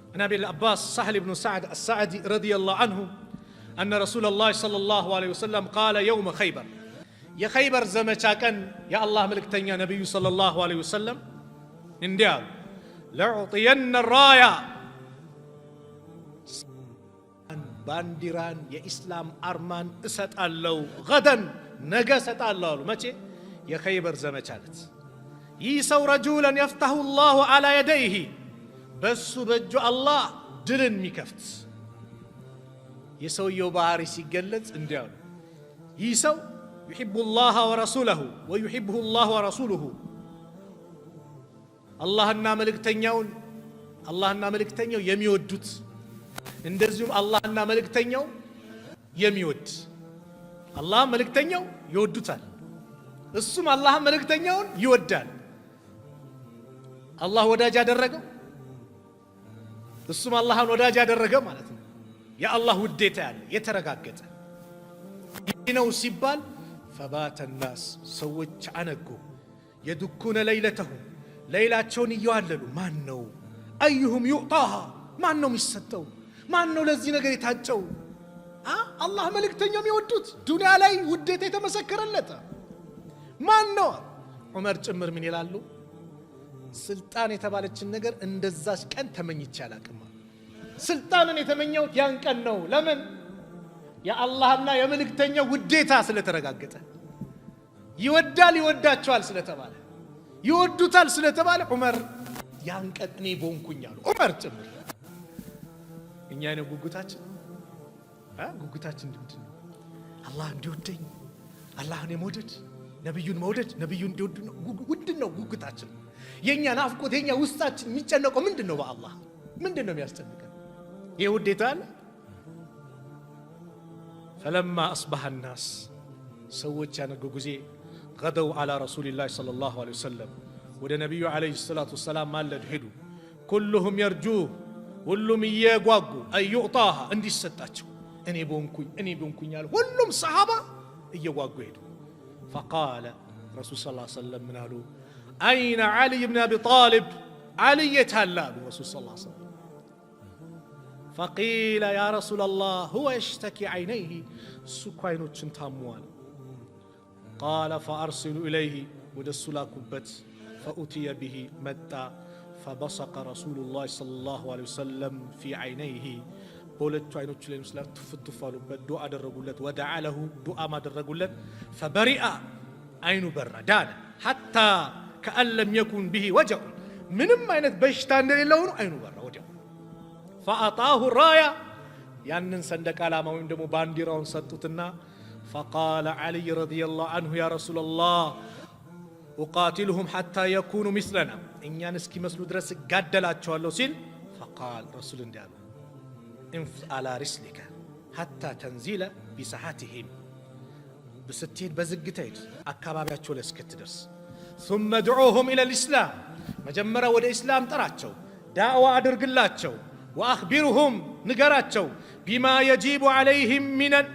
[SPEAKER 1] عن أبي العباس سهل بن سعد الساعدي رضي الله عنه أن رسول الله صلى الله عليه وسلم قال يوم خيبر يا خيبر زمچا كان يا الله ملكتنيا نبي صلى الله عليه وسلم انديال لأعطين الراية بانديران يا إسلام أرمان أسات الله غدا نجست الله متى يا خيبر زمچالت يسو رجولا يفتح الله على يديه በሱ በእጁ አላህ ድልን የሚከፍት የሰውየው ባህሪ ሲገለጽ እንዲያው ይህ ሰው يحب الله ورسوله ويحبه الله ورسوله አላህና መልእክተኛው የሚወዱት እንደዚሁም አላህና መልእክተኛው የሚወድ አላህ መልእክተኛው ይወዱታል፣ እሱም አላህ መልእክተኛውን ይወዳል። አላህ ወዳጅ ያደረገው እሱም አላህን ወዳጅ ያደረገ ማለት ነው። የአላህ ውዴታ ያለ የተረጋገጠ ነው ሲባል ፈባተ الناس ሰዎች አነጉ የድኩነ ለይለተሁም ለይላቸውን እየዋለሉ ማን ነው አዩሁም ይውጣሃ ማን ነው የሚሰጠው? ማን ነው ለዚህ ነገር የታጨው? አላህ መልእክተኛው የሚወዱት ዱንያ ላይ ውዴታ የተመሰከረለት ማን ነው? ዑመር ጭምር ምን ይላሉ? ስልጣን የተባለችን ነገር እንደዛች ቀን ተመኝቼ አላቅም። ስልጣንን የተመኘሁት ያን ቀን ነው። ለምን? የአላህና የመልእክተኛው ውዴታ ስለተረጋገጠ ይወዳል ይወዳቸዋል ስለተባለ ይወዱታል ስለተባለ ዑመር ያን ቀን እኔ ቦንኩኛሉ ዑመር ጭምር። እኛ ነው ጉጉታችን ምንድን ነው? አላህ እንዲወደኝ አላህን የመውደድ ነብዩን መውደድ ነብዩን እንዲወዱ ነው። ምንድነው ጉጉታችን? የኛ ናፍቆት የኛ ውስጣችን የሚጨነቀው ምንድነው? በአላህ ምንድነው የሚያስጨንቀን? ይሄ ውዴታ አለ። فلما أصبح الناس ሰዎች ያነገ ጊዜ غدوا على رسول الله صلى الله عليه وسلم ወደ ነብዩ عليه الصلاه والسلام ማለድ ሄዱ። كلهم يرجوه ሁሉም እየጓጉ ايعطاها እንዲሰጣቸው እኔ ቦንኩኝ ያሉ ሁሉም ሰሃባ እየጓጉ ሄዱ። فقال رسول صلى الله عليه وسلم من قالوا أين علي بن أبي طالب علي يتهلال رسول صلى الله عليه وسلم. فقيل يا رسول الله هو يشتكي عينيه سكوينو تشنتاموال. قال فأرسلوا إليه ودسلا كبت فأتي به متى فبصق رسول الله صلى الله عليه وسلم في عينيه بولت عينوች ላይ መስላ ተፈተፋሉበት ዱዓ አደረጉለት ወደዓ له ዱዓ ማደረጉለት فبرئ አይኑ በራ ዳነ حتى كأن لم يكن به وجع ምንም አይነት በሽታ እንደሌለው ነው አይኑ በራ ወዲያው فأعطاه الراية ያንን ሰንደቅ ዓላማ ወይም ደግሞ ባንዲራውን ሰጡትና فقال علي رضي الله عنه يا رسول الله أقاتلهم حتى يكونوا مثلنا እኛን እስኪመስሉ ድረስ ጋደላቸዋለሁ ሲል فقال رسول الله انف على رسلك حتى تنزل بساحتهم بستين بزقتين አካባቢያቸው ላይ እስክትደርስ ثم ادعوهم الى الاسلام መጀመሪያ ወደ እስላም ጥራቸው ዳዕዋ አድርግላቸው واخبرهم ንገራቸው بما يجب عليهم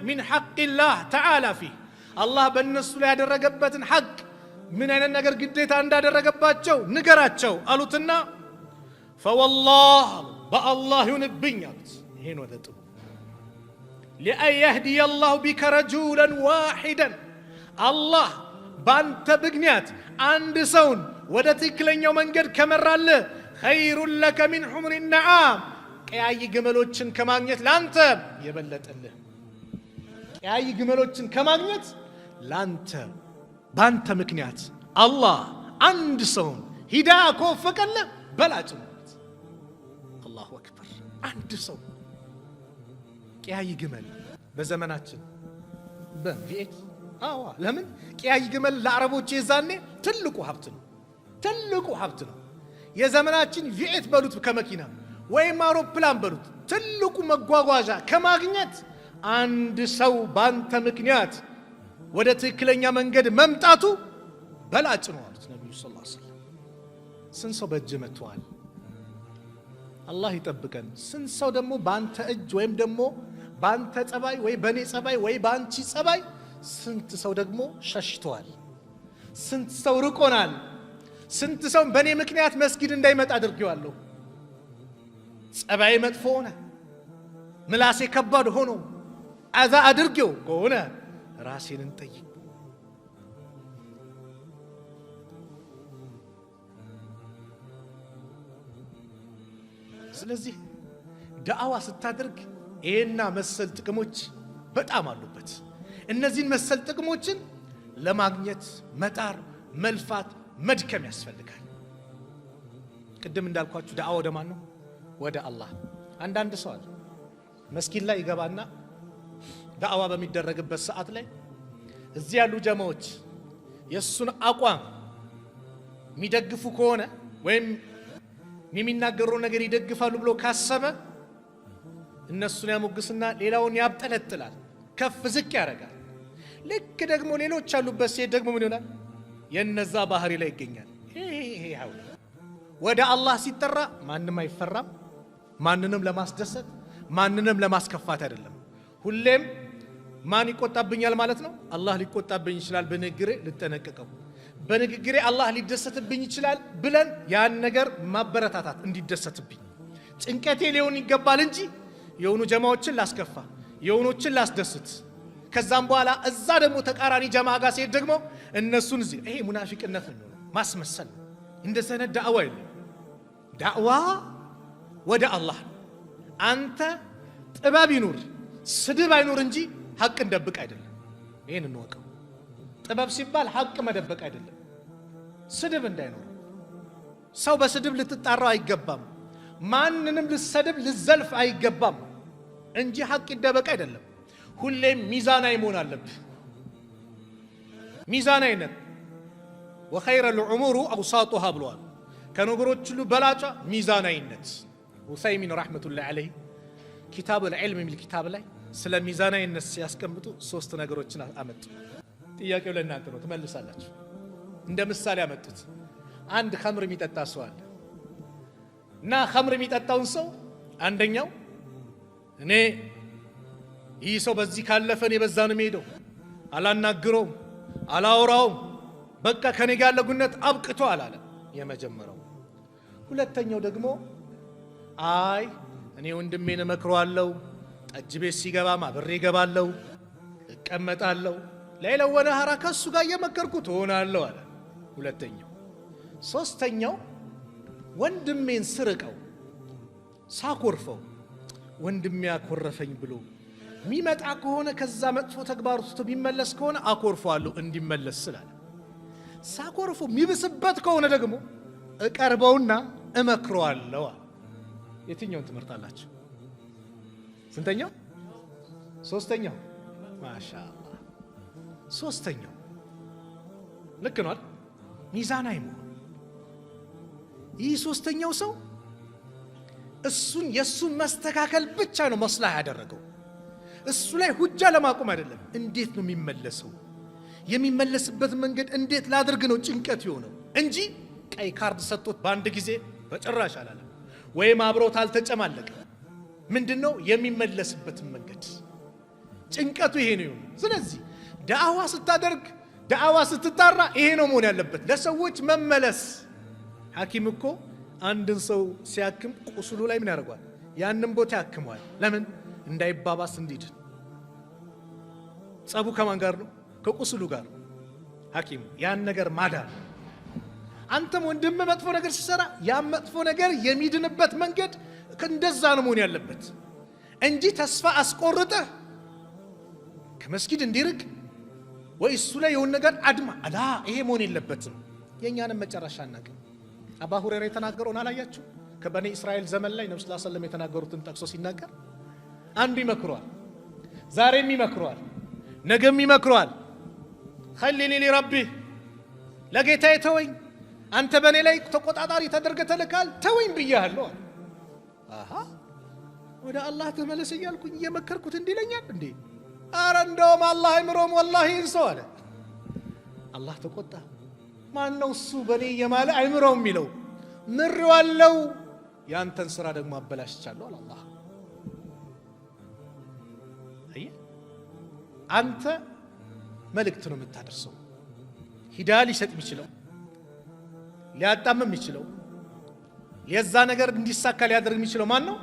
[SPEAKER 1] من حق الله تعالى فيه الله በእነሱ ላይ ያደረገበትን ሐቅ ምን አይነት ነገር ግዴታ እንዳደረገባቸው ንገራቸው አሉትና فوالله بالله ينبኝ አሉት። ይሄን ወደጡ لأن يهدي الله بك رجلا واحدا الله ባንተ ምክንያት አንድ ሰውን ወደ ትክክለኛው መንገድ ከመራልህ خير لك من حمر النعام ቀያይ ግመሎችን ከማግኘት ላንተ የበለጠልህ ቀያይ ግመሎችን ከማግኘት ላንተ ባንተ ምክንያት አላህ አንድ ሰውን ሂዳያ ከወፈቀልህ በላጭ ነው። አላሁ አክበር። አንድ ሰው ቀያይ ግመል በዘመናችን በቪኤት ለምን ቀያይ ግመል ለአረቦች የዛኔ ትልቁ ሀብት ነው። የዘመናችን ቪኤት በሉት ከመኪና ወይም አውሮፕላን በሉት ትልቁ መጓጓዣ ከማግኘት አንድ ሰው ባንተ ምክንያት ወደ ትክክለኛ መንገድ መምጣቱ በላጭ ነው አሉት ነብዩ ሰለላሁ ዐለይሂ ወሰለም። ስንት ሰው በእጅ መጥቷል። አላህ ይጠብቀን። ስንት ሰው ደግሞ ባንተ እጅ ወይም ደግሞ ባንተ ጸባይ ወይ በኔ ጸባይ ወይ ባንቺ ጸባይ ስንት ሰው ደግሞ ሸሽቷል። ስንት ሰው ርቆናል። ስንት ሰው በኔ ምክንያት መስጊድ እንዳይመጣ አድርጌዋለሁ። ጸባይ መጥፎ ሆነ፣ ምላሴ ከባድ ሆኖ አዛ አድርጌው ከሆነ ራሴን እንጠይቅ። ስለዚህ ዳዕዋ ስታደርግ ይሄና መሰል ጥቅሞች በጣም አሉበት። እነዚህን መሰል ጥቅሞችን ለማግኘት መጣር፣ መልፋት፣ መድከም ያስፈልጋል። ቅድም እንዳልኳችሁ ዳዕዋ ወደ ማን ነው? ወደ አላህ። አንዳንድ ሰው አለ መስጊድ ላይ ይገባና ዳዕዋ በሚደረግበት ሰዓት ላይ እዚህ ያሉ ጀማዎች የሱን አቋም የሚደግፉ ከሆነ ወይም የሚናገረው ነገር ይደግፋሉ ብሎ ካሰበ እነሱን ያሞግስና ሌላውን ያብጠለጥላል፣ ከፍ ዝቅ ያደርጋል። ልክ ደግሞ ሌሎች ያሉበት ሴት ደግሞ ምን ይሆናል? የነዛ ባህሪ ላይ ይገኛል። ይሄ ወደ አላህ ሲጠራ ማንንም አይፈራም። ማንንም ለማስደሰት ማንንም ለማስከፋት አይደለም። ሁሌም ማን ይቆጣብኛል ማለት ነው? አላህ ሊቆጣብኝ ይችላል፣ በንግግሬ ልጠነቀቀው፣ በንግግሬ አላህ ሊደሰትብኝ ይችላል ብለን ያን ነገር ማበረታታት እንዲደሰትብኝ ጭንቀቴ ሊሆን ይገባል እንጂ የሆኑ ጀማዎችን ላስከፋ የሆኖችን ላስደስት ከዛም በኋላ እዛ ደግሞ ተቃራኒ ጀማ ጋር ሲሄድ ደግሞ እነሱን እዚህ ይሄ ሙናፊቅነት ነው፣ ማስመሰል። እንደዚህ አይነት ዳዕዋ የለም። ዳዕዋ ወደ አላህ ነው። አንተ ጥበብ ይኑር ስድብ አይኖር እንጂ ሐቅ እንደብቅ አይደለም። ይሄን እንወቀው። ጥበብ ሲባል ሐቅ መደበቅ አይደለም። ስድብ እንዳይኖር ሰው በስድብ ልትጣራው አይገባም። ማንንም ልትሰድብ ልዘልፍ አይገባም እንጂ ሐቅ ይደበቅ አይደለም። ሁሌም ሚዛናዊ መሆን አለብህ። ሚዛናዊነት ወኸይረ ልዑሙሩ አውሳጡሃ ብለዋል። ከነገሮች ሁሉ በላጫ ሚዛናዊነት። ዑሰይሚን ረሕመቱላሂ ዐለይህ ኪታብ ልዕልም የሚል ኪታብ ላይ ስለ ሚዛናዊነት ሲያስቀምጡ 3 ነገሮችን አመጡ። ጥያቄው ለእናንተ ነው፣ ትመልሳላችሁ። እንደ ምሳሌ አመጡት። አንድ ኸምር የሚጠጣ ሰው አለ እና ኸምር የሚጠጣውን ሰው አንደኛው እኔ ይህ ሰው በዚህ ካለፈ እኔ በዛ ነው የምሄደው፣ አላናግረውም፣ አላወራውም፣ በቃ ከኔ ጋር ያለ ግንኙነት አብቅቷል አለ የመጀመሪያው። ሁለተኛው ደግሞ አይ እኔ ወንድሜን እመክረዋለሁ፣ ጠጅ ቤት ሲገባም አብሬ እገባለሁ፣ እቀመጣለሁ፣ ሌላው ወነሃራ ከሱ ጋር እየመከርኩት ሆናለሁ አለ ሁለተኛው። ሶስተኛው ወንድሜን ስርቀው ሳኮርፈው ወንድሜ ያኮረፈኝ ብሎ ሚመጣ ከሆነ ከዛ መጥፎ ተግባር ውስጥ ቢመለስ ከሆነ አኮርፈዋለሁ እንዲመለስ ስላለ፣ ሳኮርፎ ሚብስበት ከሆነ ደግሞ እቀርበውና እመክረዋለሁ። የትኛውን ትመርጣላችሁ? ስንተኛው? ሶስተኛው። ማሻአላህ ሶስተኛው ልክ ነው። ሚዛናዊ መሆን። ይህ ሶስተኛው ሰው እሱን የሱን መስተካከል ብቻ ነው መስላህ ያደረገው። እሱ ላይ ሁጃ ለማቆም አይደለም። እንዴት ነው የሚመለሰው? የሚመለስበት መንገድ እንዴት ላድርግ ነው ጭንቀት የሆነው እንጂ ቀይ ካርድ ሰጥቶት በአንድ ጊዜ በጭራሽ አላለም። ወይም አብሮት አልተጨማለቀ። ምንድነው የሚመለስበት መንገድ? ጭንቀቱ ይሄ ነው። ስለዚህ ዳዕዋ ስታደርግ፣ ዳዕዋ ስትጣራ ይሄ ነው መሆን ያለበት፣ ለሰዎች መመለስ። ሐኪም እኮ አንድን ሰው ሲያክም ቁስሉ ላይ ምን ያደርጋል? ያንን ቦታ ያክመዋል። ለምን? እንዳይባባስ እንዲድን። ጸቡ ከማን ጋር ነው? ከቁስሉ ጋር። ሐኪም ያን ነገር ማዳን። አንተም ወንድም መጥፎ ነገር ሲሰራ ያ መጥፎ ነገር የሚድንበት መንገድ እንደዛ ነው መሆን ያለበት እንጂ ተስፋ አስቆርጠህ ከመስጊድ እንዲርቅ ወይ እሱ ላይ የሆነ ነገር አድማ አላ ይሄ መሆን የለበትም። የኛንም መጨረሻ እናቀም። አባ ሁረይራ የተናገረውን አላያችሁ? ከበኒ እስራኤል ዘመን ላይ ነብዩ ሰለላሁ ዐለይሂ ወሰለም የተናገሩትን ጠቅሶ ሲናገር አንዱ ይመክረዋል፣ ዛሬም ይመክረዋል፣ ነገም ይመክረዋል። ኸሊሊ ሊረቢ ለጌታዬ ተወኝ፣ አንተ በእኔ ላይ ተቆጣጣሪ ተደርገህ ተልካል፣ ተወኝ ብያለሁ። አሃ ወደ አላህ ተመለስ እያልኩኝ እየመከርኩት እንዲለኛል እንዴ? አረ እንደውም አላህ አይምሮም ወላሂ እንሰው አለ። አላህ ተቆጣ። ማን ነው እሱ በኔ የማለ አይምሮም የሚለው? ምሬዋለሁ፣ ያንተን ስራ ደግሞ አበላሽቻለሁ አለ አላህ። አይ አንተ መልእክት ነው የምታደርሰው። ሂዳያ ሊሰጥ የሚችለው ሊያጣምም የሚችለው የዛ ነገር እንዲሳካ ሊያደርግ የሚችለው ማን ነው?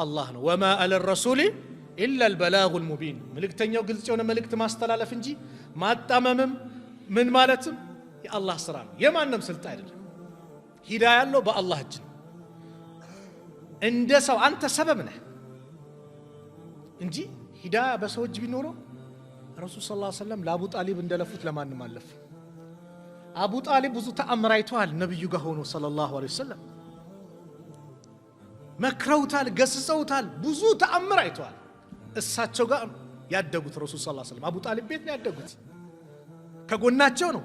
[SPEAKER 1] አላህ ነው። ወማ አለ ረሱሊ ኢላ አልበላጉል ሙቢን። መልእክተኛው ግልጽ የሆነ መልእክት ማስተላለፍ እንጂ ማጣመምም ምን ማለትም የአላህ ስራ ነው፣ የማንም ስልጣን አይደለም። ሂዳያ ያለው በአላህ እጅ ነው። እንደ ሰው አንተ ሰበብ ነህ እንጂ ሂዳያ በሰው እጅ ቢኖረው ረሱል ሰለላሁ ዐለይሂ ወሰለም ለአቡ ጣሊብ እንደለፉት ለማንም አለፍ። አቡ ጣሊብ ብዙ ተአምር አይተዋል። ነብዩ ጋር ሆኖ ሰለላሁ ዐለይሂ ወሰለም መክረውታል፣ ገስጸውታል፣ ብዙ ተአምር አይተዋል። እሳቸው ጋር ያደጉት ረሱል ሰለላሁ ዐለይሂ ወሰለም አቡ ጣሊብ ቤት ነው ያደጉት። ከጎናቸው ነው።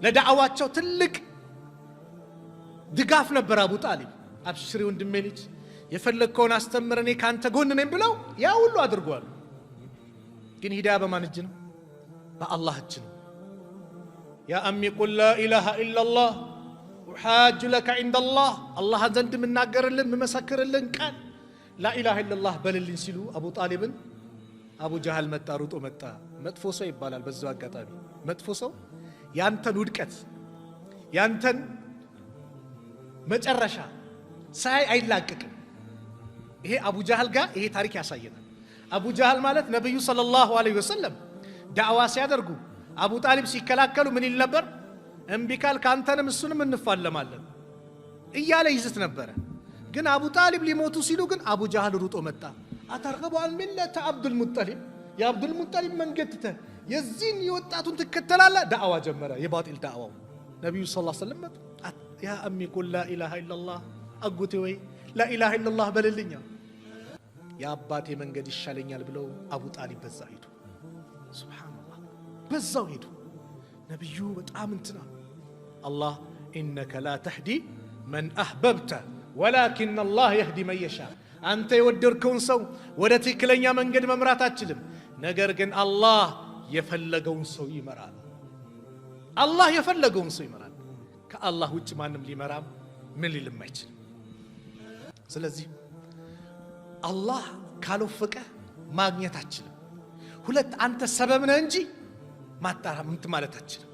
[SPEAKER 1] ለዳዕዋቸው ትልቅ ድጋፍ ነበር አቡ ጣሊብ። አብሽሪ ወንድሜ ልጅ የፈለግከውን አስተምር፣ እኔ ካንተ ጎን ነኝ ብለው ያ ሁሉ አድርጓል። ግን ሂዳያ በማን እጅ ነው? በአላህ እጅ ነው። ያ አሚ ቁል ላ ኢላሃ ኢላላህ ኡሓጁ ለከ ዒንደላህ፣ አላህ ዘንድ የምናገርልን የምመሰክርልን ቃል ላኢላሃ ኢላላህ በልልኝ ሲሉ አቡ ጣሊብን አቡ ጀሃል መጣ፣ ሩጦ መጣ። መጥፎ ሰው ይባላል በዛው አጋጣሚ። መጥፎ ሰው ያንተን ውድቀት ያንተን መጨረሻ ሳይ አይላቀቅም። ይሄ አቡ ጀሃል ጋር ይሄ ታሪክ ያሳየናል። አቡ ጀሃል ማለት ነብዩ ሰለላሁ ዐለይሂ ወሰለም ዳዕዋ ሲያደርጉ አቡ ጣሊብ ሲከላከሉ ምን ይል ነበር? እምቢ ካልክ አንተንም እሱንም እንፋለማለን እያለ ይዝት ነበረ። ግን አቡ ጣሊብ ሊሞቱ ሲሉ ግን አቡ ጀሃል ሩጦ መጣ። أترغب عن ملة عبد المطلب يا عبد المطلب من قتته يزين يوطاتون تكتلالا دعوة جمرة يباطل دعوة نبي صلى الله عليه وسلم يا أمي قل لا إله إلا الله أقوتي وي لا إله إلا الله بللنيا يا أباتي من قد الشالينيا بلو أبو طالب بزايدو سبحان الله بزايدو نبيو بتآمنتنا الله إنك لا تهدي من أحببت ولكن الله يهدي من يشاء أنت يودركون سو ولا تكلنيا من قد ممرات أتشلم ነገር ግን አላህ የፈለገውን ሰው ይመራል አላህ የፈለገውን ሰው ይመራል ከአላህ ውጭ ማንም ሊመራም ምን ሊልም አይችልም ስለዚህ አላህ ካልወፈቀ ማግኘት አትችልም ሁለት አንተ ሰበብ ነህ እንጂ ማጣራ ምን ማለት አትችልም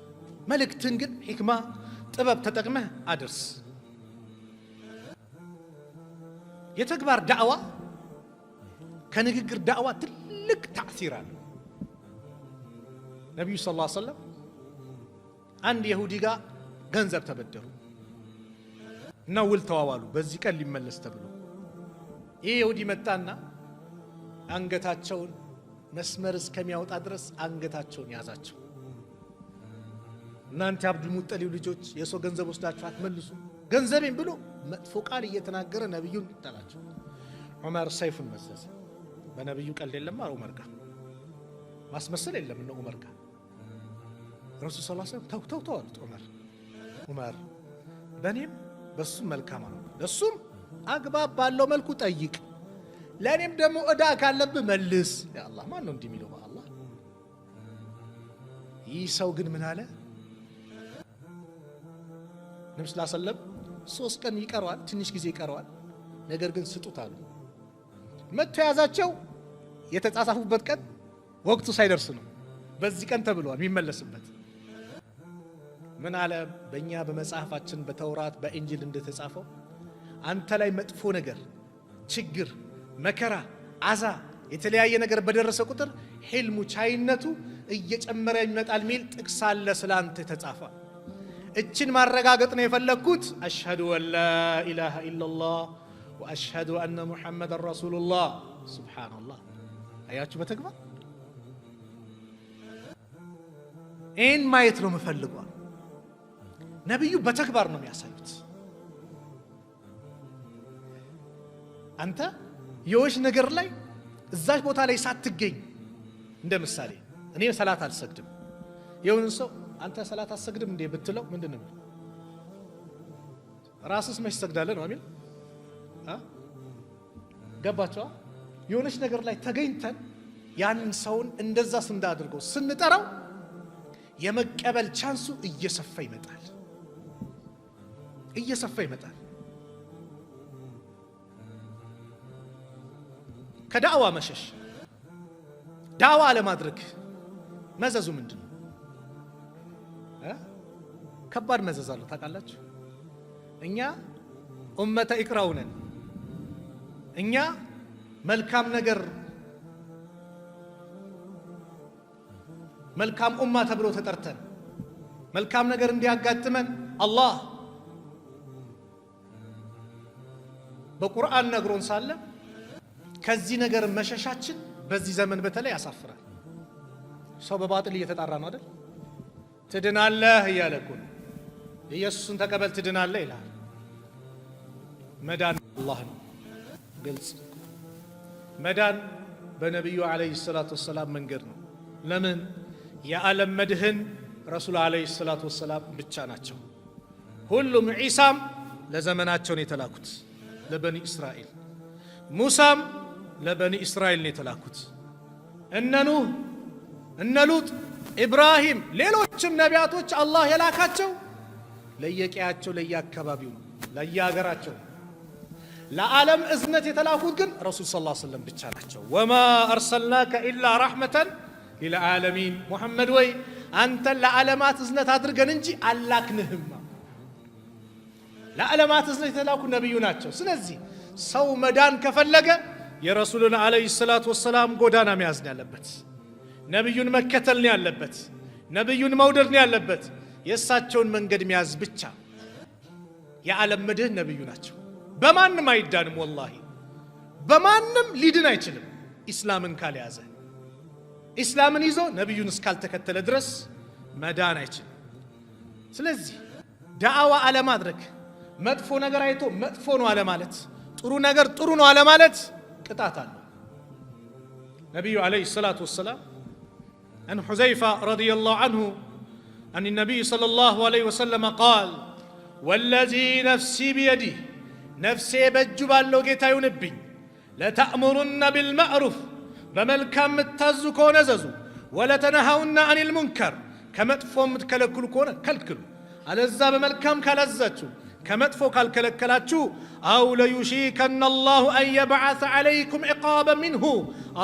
[SPEAKER 1] መልእክትን ግን ህክማ ጥበብ ተጠቅመህ አድርስ የተግባር ዳዕዋ ከንግግር ዳዕዋ لك تأثيرا النبي صلى الله عليه وسلم عند يهودي قا ገንዘብ ተበደሩ نول ተዋዋሉ በዚህ ቀን ሊመለስ ተብሎ ይሄ ይሁዲ መጣና አንገታቸውን መስመር እስከሚያወጣ ድረስ አንገታቸውን ያዛቸው እናንተ አብዱል ሙጠሊብ ልጆች የሰው ገንዘብ ወስዳችሁ አትመልሱ ገንዘቤን ብሎ መጥፎ ቃል እየተናገረ ነብዩን ተጣላቸው ዑመር ሰይፉን መዘዘ በነብዩ ቀልድ የለም ዑመር ጋር ማስመሰል የለም ነው ዑመር ጋር ረሱል ሰለላሁ ዐለይሂ ወሰለም ተው አሉት ዑመር በኔም በሱም መልካም ነው ለሱም አግባብ ባለው መልኩ ጠይቅ ለኔም ደግሞ እዳ ካለብህ መልስ ያ አላህ ማን ነው እንደሚለው በአላህ ይህ ሰው ግን ምን አለ ነብዩ ሰለላሁ ዐለይሂ ወሰለም 3 ቀን ይቀረዋል ትንሽ ጊዜ ይቀረዋል ነገር ግን ስጡት አሉ መጥቶ ያዛቸው የተጻጻፉበት ቀን ወቅቱ ሳይደርስ ነው በዚህ ቀን ተብሏል የሚመለስበት ምን አለ በእኛ በመጽሐፋችን በተውራት በእንጂል እንደተጻፈው አንተ ላይ መጥፎ ነገር ችግር መከራ አዛ የተለያየ ነገር በደረሰ ቁጥር ሂልሙ ቻይነቱ እየጨመረ ይመጣል ሚል ጥቅስ አለ ስላንተ ተጻፈ እችን ማረጋገጥ ነው የፈለኩት አሽሀዱ ወላ ኢላሃ ኢላላህ واشهد ان محمد رسول الله سبحان الله አያችሁ በተግባር ان ማየት ነው መፈልጓል ነብዩ በተግባር ነው የሚያሳዩት አንተ የወሽ ነገር ላይ እዛች ቦታ ላይ ሳትገኝ እንደ ምሳሌ እኔ ሰላት አልሰግድም የውን ሰው አንተ ሰላት አልሰግድም እንዴ ብትለው ምንድነው ራስስ መች ሰግዳለህ ነው አሚል ገባቸው የሆነች ነገር ላይ ተገኝተን ያንን ሰውን እንደዛ እንዳድርገው ስንጠራው የመቀበል ቻንሱ እየሰፋ ይመጣል ከዳዕዋ መሸሽ ዳዕዋ ለማድረግ መዘዙ ምንድነው ከባድ መዘዝ አለው ታውቃላችሁ እኛ ኡመተ ኢቅራውነን እኛ መልካም ነገር መልካም ኡማ ተብሎ ተጠርተን መልካም ነገር እንዲያጋጥመን አላህ በቁርአን ነግሮን ሳለ ከዚህ ነገር መሸሻችን በዚህ ዘመን በተለይ ያሳፍራል ሰው በባጥል እየተጣራ ነው አይደል ትድናለህ እያለኩ ኢየሱስን ተቀበል ትድናለህ ይላል መዳን አላህ ነው ግልጽ መዳን በነብዩ አለይሂ ሰላቱ ወሰለም መንገድ ነው ለምን የዓለም መድህን ረሱል አለይሂ ሰላቱ ወሰለም ብቻ ናቸው ሁሉም ኢሳም ለዘመናቸው ነው የተላኩት ለበኒ እስራኤል ሙሳም ለበኒ እስራኤል ነው የተላኩት እነ ኑህ እነ ሉጥ ኢብራሂም ሌሎችም ነቢያቶች አላህ የላካቸው ለየቀያቸው ለየአካባቢው ለየሀገራቸው ለዓለም እዝነት የተላኩት ግን ረሱል ሰለላሁ ዐለይሂ ወሰለም ብቻ ናቸው ወማ አርሰልናከ ኢላ ረሕመተን ሊልዓለሚን ሙሐመድ ወይ አንተ ለዓለማት እዝነት አድርገን እንጂ አላክንህም ለዓለማት እዝነት የተላኩ ነብዩ ናቸው ስለዚህ ሰው መዳን ከፈለገ የረሱልን አለይሂ ሰላቱ ወሰለም ጎዳና መያዝ ነው ያለበት ነብዩን መከተል ነው ያለበት ነብዩን መውደድ ነው ያለበት የእሳቸውን መንገድ መያዝ ብቻ የዓለም መድህን ነብዩ ናቸው በማንም አይዳንም ወላሂ በማንም ሊድን አይችልም ኢስላምን ካልያዘ። ኢስላምን ይዞ ነብዩን እስካልተከተለ ድረስ መዳን አይችልም። ስለዚህ ዳዕዋ አለማድረግ፣ መጥፎ ነገር አይቶ መጥፎ ነው አለማለት፣ ጥሩ ነገር ጥሩ ነው አለማለት ቅጣት አለው። ነብዩ አለይሂ ሰላቱ ወሰላም عن حذيفة رضي الله عنه أن النبي صلى الله عليه وسلم قال والذي نفسي بيده نفسي بجبال لو جيتا ينبي لتأمرن بالمعروف بملكام متزكو نززو ولا تنهون عن المنكر كمتفو متكلكل كونا كلكلو على الزاب ملكام كالزتو كمتفو كالكلكلاتشو أو ليشيكن الله أن يبعث عليكم عقابا منه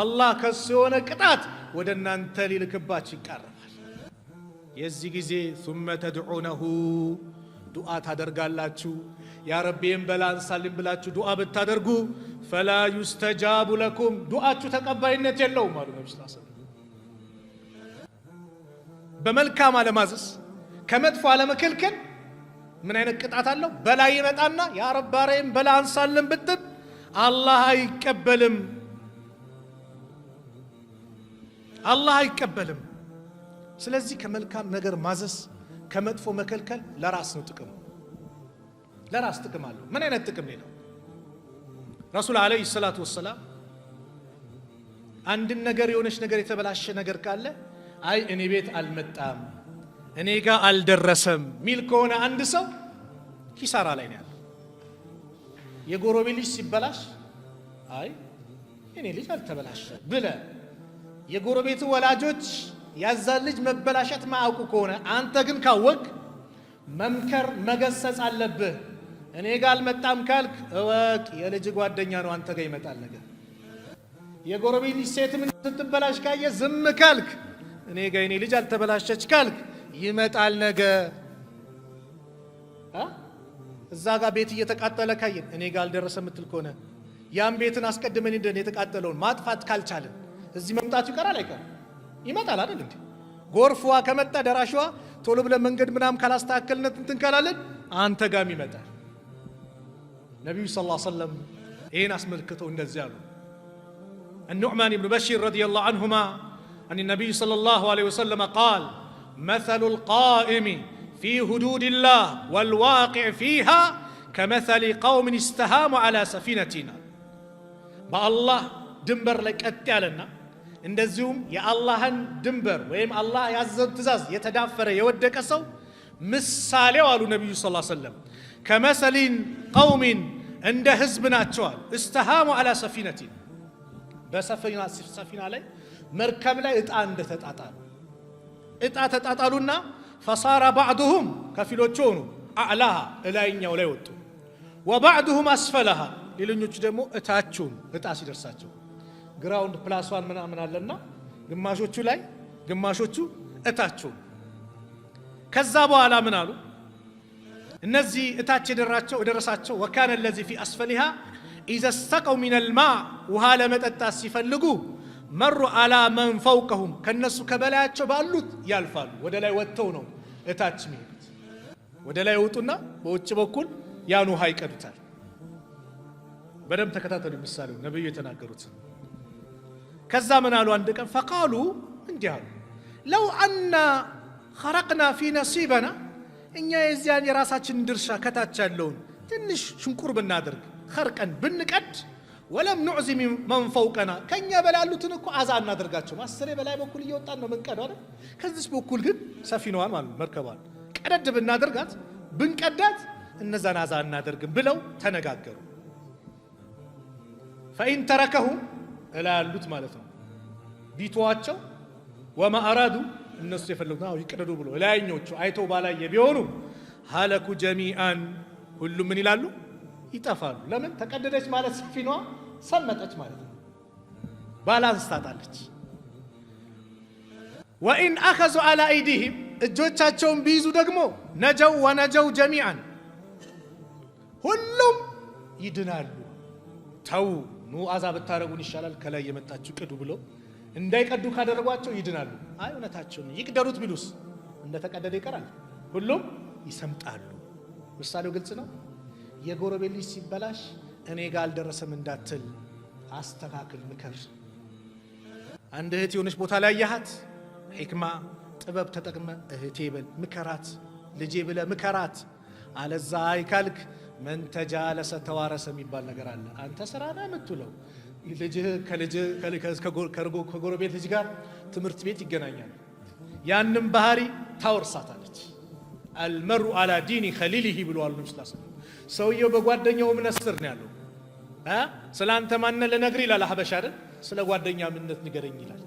[SPEAKER 1] الله كسونا كتات ودنا انتلي لكباتش يقربال يزي جزي ثم تدعونه دعاء تدرقالاتشو يا ربي بلا نسلم بلاتشو دعاء بتدرقو فلا يستجاب لكم دعاء تقبلنت يلوم قالوا النبي صلى الله عليه وسلم بملكام على مازس كمدفو على مكلكل من عين القطعة الله بلا يمطانا يا رب بارين بلا نسلم بتد الله يقبلم الله يقبلم ስለዚህ ከመልካም ነገር ማዘስ ከመጥፎ መከልከል ለራስ ነው ጥቅም ለራስ ጥቅም አለው ምን አይነት ጥቅም ነው ረሱል አለይሂ ሰላቱ ወሰለም አንድ ነገር የሆነች ነገር የተበላሸ ነገር ካለ አይ እኔ ቤት አልመጣም እኔ ጋር አልደረሰም ሚል ከሆነ አንድ ሰው ኪሳራ ላይ ነው ያለው የጎረቤት ልጅ ሲበላሽ አይ እኔ ልጅ አልተበላሸ ብለ የጎረቤቱ ወላጆች ያዛል ልጅ መበላሸት ማያውቁ ከሆነ አንተ ግን ካወቅ መምከር መገሰጽ አለብህ እኔ ጋር አልመጣም ካልክ እወቅ የልጅ ጓደኛ ነው አንተ ጋር ይመጣል ነገር የጎረቤት ልጅ ሴት ምን ስትበላሽ ካየ ዝም ካልክ እኔ ጋር እኔ ልጅ አልተበላሸች ካልክ ይመጣል ነገ እዛ ጋር ቤት እየተቃጠለ ካየ እኔ ጋር አልደረሰ ምትል ከሆነ ያን ቤትን አስቀድመን እንደነ የተቃጠለውን ማጥፋት ካልቻለን እዚህ መምጣቱ ይቀራል አይቀር ይመጣል አይደል እንዴ ጎርፍዋ ከመጣ ደራሽዋ ቶሎ ብለ መንገድ ምናም ካላስተካከልነት እንትን ካላለን አንተ ጋም ይመጣል ነብዩ ሰለላሁ ዐለይሂ ወሰለም ይሄን አስመልክተው እንደዚህ አሉ النعمان بن بشير رضي الله عنهما أن النبي صلى الله عليه وسلم قال مثل القائم في حدود الله والواقع فيها كمثل قوم استهاموا على سفينتنا بالله ድንበር ላይ ቀጥ ያለና እንደዚሁም የአላህን ድንበር ወይም አላህ ያዘዘውን ትእዛዝ የተዳፈረ የወደቀ ሰው ምሳሌው አሉ ነብዩ ሰለላሁ ዐለይሂ ወሰለም ከመሰሊን ቀውሚን እንደ ህዝብ ናቸው አሉ استهاموا على سفينتنا በሰፊና ላይ መርከብ ላይ እጣ እንደተጣጣሉ እጣ ተጣጣሉና فصار بعضهم ከፊሎቹ ሆኑ اعلاها እላይኛው ላይ ወጡ وبعضهم اسفلها ሌሎኞቹ ደግሞ እታቹን እጣ ሲደርሳቸው ግራውንድ ፕላስ 1 ምናምን አለና ግማሾቹ ላይ ግማሾቹ እታቹን ከዛ በኋላ ምን አሉ እነዚህ እታች ደረሳቸው وكان الذي في اسفلها اذا استقوا من الماء وها ለመጠጣት ሲፈልጉ مروا على من فوقهم ከነሱ ከበላያቸው ባሉት ያልፋሉ ወደ ላይ ወጥተው ነው እታች የሚሄዱት ወደ ላይ ወጡና በውጭ በኩል ያን ውሃ ይቀዱታል በደም ተከታተሉ ምሳሌው ነብዩ የተናገሩት ከዛ ምን አሉ አንድ ቀን فقالوا እንዲህ አሉ لو ان خرقنا في نصيبنا እኛ የዚያን የራሳችን ድርሻ ከታች ያለውን ትንሽ ሽንቁር ብናደርግ خرقን ብንቀድ ولم نعزم من فوقنا ከኛ በላሉትን እኮ አዛ እናደርጋቸው ማሰሬ በላይ በኩል እየወጣን ነው መንቀደው አይደል ከዚህ በኩል ግን ሰፊናዋን ማለት መርከባን ቀደድ ብናደርጋት ብንቀዳት እነዛን አዛ እናደርግም ብለው ተነጋገሩ فإن تركهم እላ ያሉት ማለት ነው ቢቷቸው وما أرادوا እነሱ የፈለጉት ይቀደዱ ብሎ ላይኞቹ አይተው ባላየ ቢሆኑ ሀለኩ ጀሚአን ሁሉም ምን ይላሉ ይጠፋሉ ለምን ተቀደደች ማለት ሰፊናዋ ሰመጠች ማለት ነው ባላንስ ታጣለች وإن أخذوا على أيديهم እጆቻቸውን ቢይዙ ደግሞ ነጀው ወነጀው ጀሚአን ሁሉም ይድናሉ ተው ኑ አዛብ ታረጉን ይሻላል ከላይ የመጣችሁ ቅዱ ብሎ እንዳይቀዱ ካደረጓቸው ይድናሉ አይ እውነታቸው ነው ይቅደሩት ቢሉስ እንደተቀደደ ይቀራል ሁሉም ይሰምጣሉ ምሳሌው ግልጽ ነው የጎረቤት ልጅ ሲበላሽ እኔ ጋር አልደረሰም እንዳትል አስተካክል ምከር አንድ እህት የሆነች ቦታ ላይ ያያት ሕክማ ጥበብ ተጠቅመ እህቴ በል ምከራት ልጄ ብለ ምከራት አለዛ አይካልክ من تجالس توارث የሚባል ነገር አለ አንተ ስራና ምትለው ልጅህ ከጎረቤት ልጅ ጋር ትምህርት ቤት ይገናኛል ያንንም ባህሪ ታወርሳታለች المرء على دين خليله ብለዋል ነብዩ ሰለላሁ ዐለይሂ ወሰለም ሰውየው በጓደኛው እምነት ስር ነው ያለው ስላንተ ማንነ ለነግር ይላል ሐበሻ አይደል ስለ ጓደኛ ምንነት ንገረኝ ይላል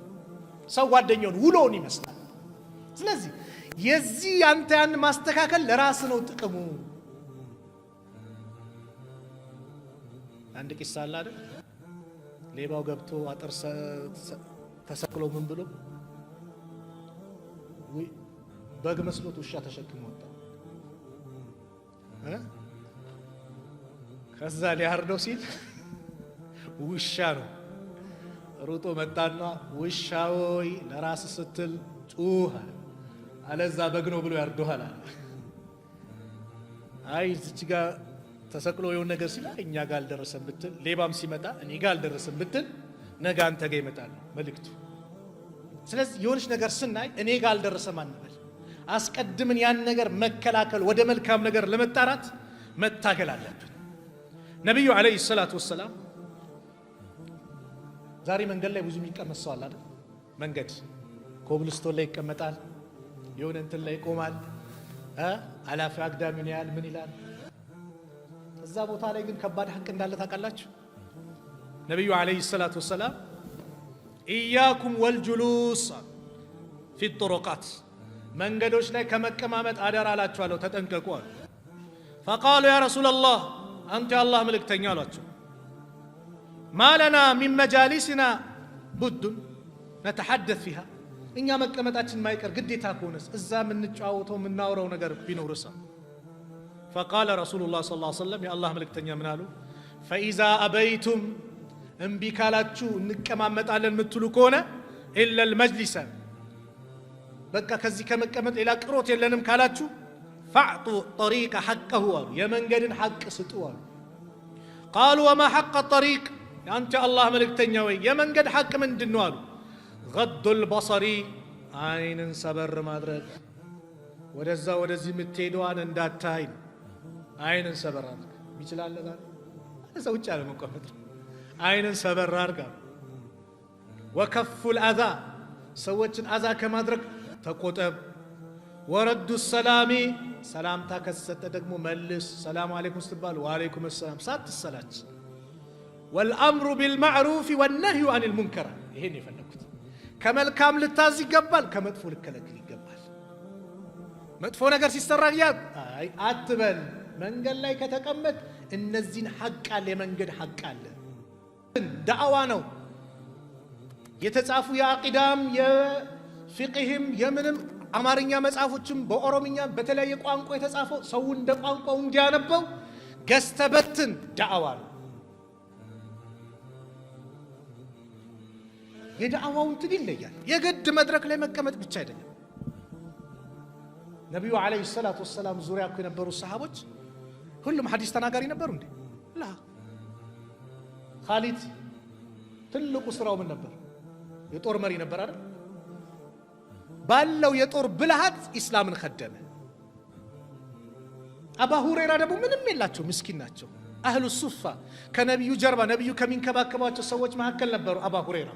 [SPEAKER 1] ሰው ጓደኛውን ውሎውን ይመስላል ስለዚህ የዚህ አንተ ያን ማስተካከል ለራስ ነው ጥቅሙ አንድ ቂሳ አለ አይደል ሌባው ገብቶ አጥር ተሰቅሎ ምን ብሎ ወይ በግ መስሎት ውሻ ተሸክሞ ወጣ ከዛ ሊያርደው ሲል ውሻ ነው ሩጦ መጣና ውሻው ለራስ ስትል ጩህ አለዛ በግ ነው ብሎ ያርደዋል አይ እዚህ ጋር ተሰቅሎ የሆነ ነገር ሲላ እኛ ጋር አልደረሰም ብትል ሌባም ሲመጣ እኔ ጋር አልደረሰም ብትል ነገ አንተ ጋር ይመጣል መልእክቱ ስለዚህ የሆነች ነገር ስናይ እኔ ጋር አልደረሰም አንበል አስቀድምን ያን ነገር መከላከል ወደ መልካም ነገር ለመጣራት መታገል አለብን ነብዩ አለይሂ ሰላቱ ወሰለም ዛሬ መንገድ ላይ ብዙ የሚቀመጥ ሰው አለ አይደል መንገድ ኮብልስቶን ላይ ይቀመጣል የሆነ እንትን ላይ ይቆማል አላፊ አግዳሚውን ያህል ምን ይላል እዛ ቦታ ላይ ግን ከባድ ሐቅ እንዳለ ታውቃላችሁ ነብዩ አለይሂ ሰላቱ ወሰለም ኢያኩም ወልጁሉስ في الطرقات መንገዶች ላይ ከመቀማመጥ አደራ አላችኋለሁ ተጠንቀቁ አሉ فقالوا يا رسول الله انت يا الله መልእክተኛ አሏቸው ما لنا من مجالسنا بد نتحدث فيها እኛ መቀመጣችን ማይቀር ግዴታ ከሆነስ እዛ ምንጫወተው ምናወራው ነገር ቢኖርሳ فقال رسول الله صلى الله عليه وسلم يا الله ملكتنيا منالو فإذا أبيتم انبكالاتشو نكمامتالن متلو كونه إلا المجلس بقى كزي كمكمت إلى كروت يلنم كالاتشو فاعطوا طريق حقه يمنقدن حق ستوال قالوا وما حق الطريق يا أنت الله ملكتنيا وي يمنقد حق من دنوال غض البصري عين سبر مادرك ودزي متيدوان انداتاين አይንን ሰበር አድርግ ይችላል ለዛ ሰው ውጭ ያለ መቆመጥ አይንን ሰበር አድርግ ወከፉል አዛ ሰዎችን አዛ ከማድረግ ተቆጠብ ወረዱ ሰላሚ ሰላምታ ከሰጠ ደግሞ መልስ ሰላም አለይኩም ስትባል ወአለይኩም ሰላም ሳትሰላች والامر بالمعروف والنهي عن المنكر ይሄን የፈለኩት ከመልካም ልታዝ ይገባል ከመጥፎ ልከለክል ይገባል መጥፎ ነገር ሲሰራ አይ አትበል መንገድ ላይ ከተቀመጥ እነዚህን ሐቅ አለ የመንገድ ሐቅ አለ ዳዕዋ ነው የተጻፉ የአቂዳም የፍቅህም የምንም አማርኛ መጽሐፎችም በኦሮምኛ በተለያየ ቋንቋ የተጻፈው ሰው እንደ ቋንቋው እንዲያነበው ገስተበትን ዳዕዋ ነው የዳዕዋው እንትን ይለያል የግድ መድረክ ላይ መቀመጥ ብቻ አይደለም ነብዩ አለይሂ ሰላቱ ወሰለም ዙሪያ እኮ የነበሩ ሰሃቦች ሁሉም ሐዲስ ተናጋሪ ነበሩ እንዴ ላ ኻሊድ ትልቁ ስራው ምን ነበር የጦር መሪ ነበር አይደል ባለው የጦር ብልሃት እስላምን ኸደመ አባ ሁረይራ ደግሞ ምንም የላቸው ምስኪን ናቸው አህሉ ሱፋ ከነብዩ ጀርባ ነብዩ ከሚንከባከባቸው ሰዎች መካከል ነበሩ አባ ሁረይራ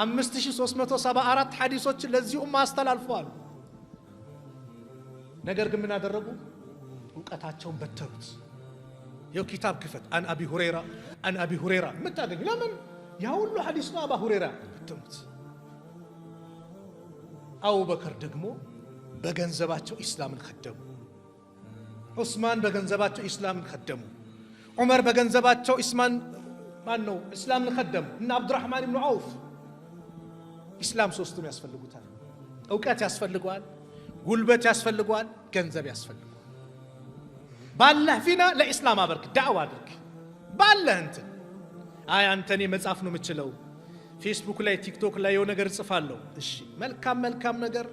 [SPEAKER 1] 5374 ሐዲሶችን ለዚህ ኡማ አስተላልፈዋል ነገር ግን ምን አደረጉ ዕውቀታቸውን በተሩት የው ኪታብ ክፈት አን አቢ ሁረይራ ምታገኝ ለምን ያ ሁሉ ሐዲስ ነው አባ ሁረይራ በተሩት አቡበከር ደግሞ በገንዘባቸው እስላምን ኸደሙ ዑስማን በገንዘባቸው እስላምን ኸደሙ ዑመር በገንዘባቸው እስላምን ኸደሙ እና አብዱራህማን ኢብኑ ዐውፍ እስላም ሶስቱም ያስፈልጉታል ዕውቀት ያስፈልገዋል ጉልበት ያስፈልገዋል ገንዘብ ያስፈልገዋል ባላህ ፊና ለእስላም አበርክ ዳዕዋ አድርግ ባላህ እንትን አይ አንተኔ መጻፍ ነው የምችለው ፌስቡክ ላይ ቲክቶክ ላይ የሆነ ነገር ጽፋለሁ እሺ መልካም ነገር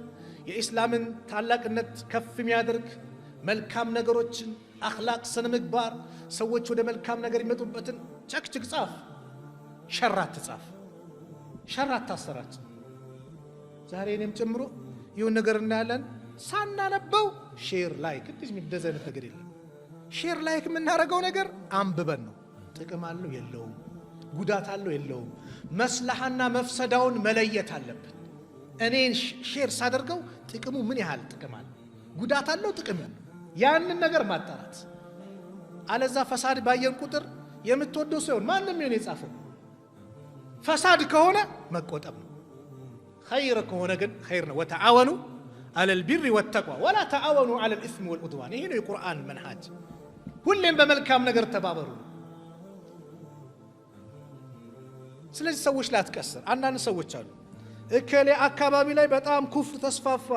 [SPEAKER 1] የእስላምን ታላቅነት ከፍ የሚያደርግ መልካም ነገሮችን አኽላቅ ስነ ምግባር ሰዎች ወደ መልካም ነገር ይመጡበትን ቸክችክ ጻፍ ሸራት ተጻፍ ሸራት ታሰራች ዛሬ እኔም ጨምሮ ይሁን ነገር እናያለን ሳናነበው ሼር ላይክ እንዴት የሚደዘነት ነገር የለም ሼር ላይክ የምናደርገው ነገር አንብበን ነው ጥቅም አለው የለውም ጉዳት አለው የለውም መስላሃና መፍሰዳውን መለየት አለብን እኔን ሼር ሳደርገው ጥቅሙ ምን ያህል ጥቅም አለው ጉዳት አለው ጥቅም ያለው ያንን ነገር ማጣራት አለዛ ፈሳድ ባየን ቁጥር የምትወደው ሰው ማንንም ይሁን የጻፈው ፈሳድ ከሆነ መቆጠብ ነው خير ከሆነ ግን خير ነው وتعاونوا على البر والتقوى ولا تعاونوا على الاثم والعدوان ይሄ ነው የቁርአን መንሃጅ ሁሌም በመልካም ነገር ተባበሩ ስለዚህ ሰዎች ላይ አትቀስር አንዳንድ ሰዎች አሉ እከሌ አካባቢ ላይ በጣም ኩፍር ተስፋፋ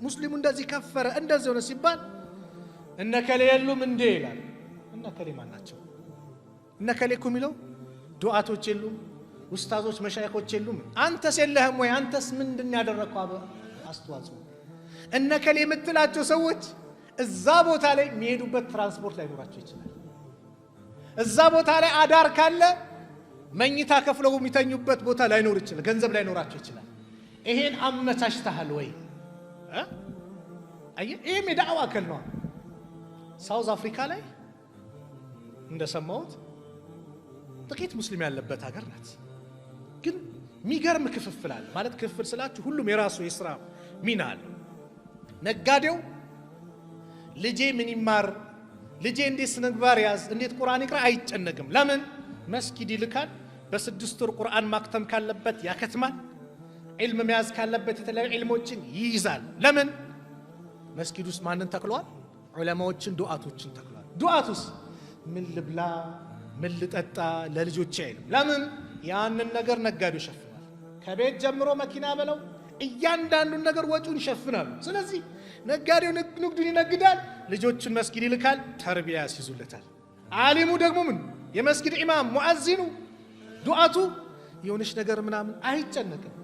[SPEAKER 1] ሙስሊሙ እንደዚህ ከፈረ እንደዚህ ሆነ ሲባል እነከሌ የሉም እንዴ ይላል እነከሌ ማን ናቸው እነከሌ እኮ የሚለው ዱዓቶች የሉም ኡስታዞች መሻይኾች የሉም አንተስ የለህም ወይ አንተስ ምንድን ያደረከው አስተዋጽኦ እነከሌ የምትላቸው ሰዎች እዛ ቦታ ላይ የሚሄዱበት ትራንስፖርት ላይ ኖራቸው ይችላል እዛ ቦታ ላይ አዳር ካለ መኝታ ከፍለው የሚተኙበት ቦታ ላይ ኖር ይችላል ገንዘብ ላይ ኖራቸው ይችላል ይሄን አመቻችተሃል ወይ ይሄም የዳዕዋ አካል ነው ሳውዝ አፍሪካ ላይ እንደሰማሁት ጥቂት ሙስሊም ያለበት ሀገር ናት ግን ሚገርም ክፍፍል አለ ማለት ክፍፍል ስላችሁ ሁሉም የራሱ የሥራ ሚና አለ ነጋዴው ልጄ ምን ይማር ልጄ እንዴት ስነ ምግባር ያዝ እንዴት ቁርአን ይቅራ አይጨነቅም ለምን መስጊድ ይልካል በስድስት ወር ቁርአን ማክተም ካለበት ያከትማል ዒልም መያዝ ካለበት የተለያዩ ዒልሞችን ይይዛል ለምን መስጊድ ውስጥ ማንን ተክሏል ዑለማዎችን ዱዓቶችን ተክሏል ዱዓቱስ ምን ልብላ ምን ልጠጣ ለልጆቼ አይልም ለምን ያንን ነገር ነጋዴው ይሸፍናል ከቤት ጀምሮ መኪና በለው እያንዳንዱን ነገር ወጪውን ይሸፍናል ስለዚህ ነጋዴው ንግዱን ይነግዳል ልጆቹን መስጊድ ይልካል ተርቢያ ያስይዙለታል ዓሊሙ ደግሞ ምን የመስጊድ ኢማም ሙአዚኑ ዱዓቱ የሆነች ነገር ምናምን አይጨነቅም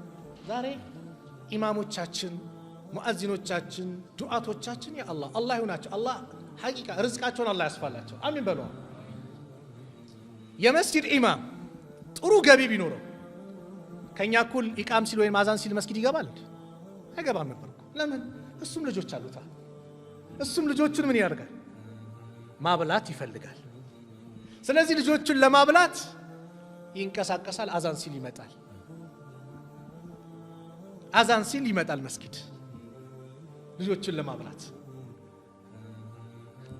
[SPEAKER 1] ዛሬ ኢማሞቻችን ሙአዚኖቻችን ዱዓቶቻችን ያ አላህ ይሁናቸው አላህ ሐቂቃ ርዝቃቸውን አላህ ያስፋላቸው አሚን በሉ የመስጊድ ኢማም ጥሩ ገቢ ቢኖረው ከኛ እኩል ኢቃም ሲል ወይ ማዛን ሲል መስጊድ ይገባል አይገባም ነበር ለምን እሱም ልጆች አሉታ እሱም ልጆቹን ምን ያደርጋል ማብላት ይፈልጋል ስለዚህ ልጆቹን ለማብላት ይንቀሳቀሳል አዛን ሲል ይመጣል አዛን ሲል ይመጣል መስጊድ ልጆቹን ለማብላት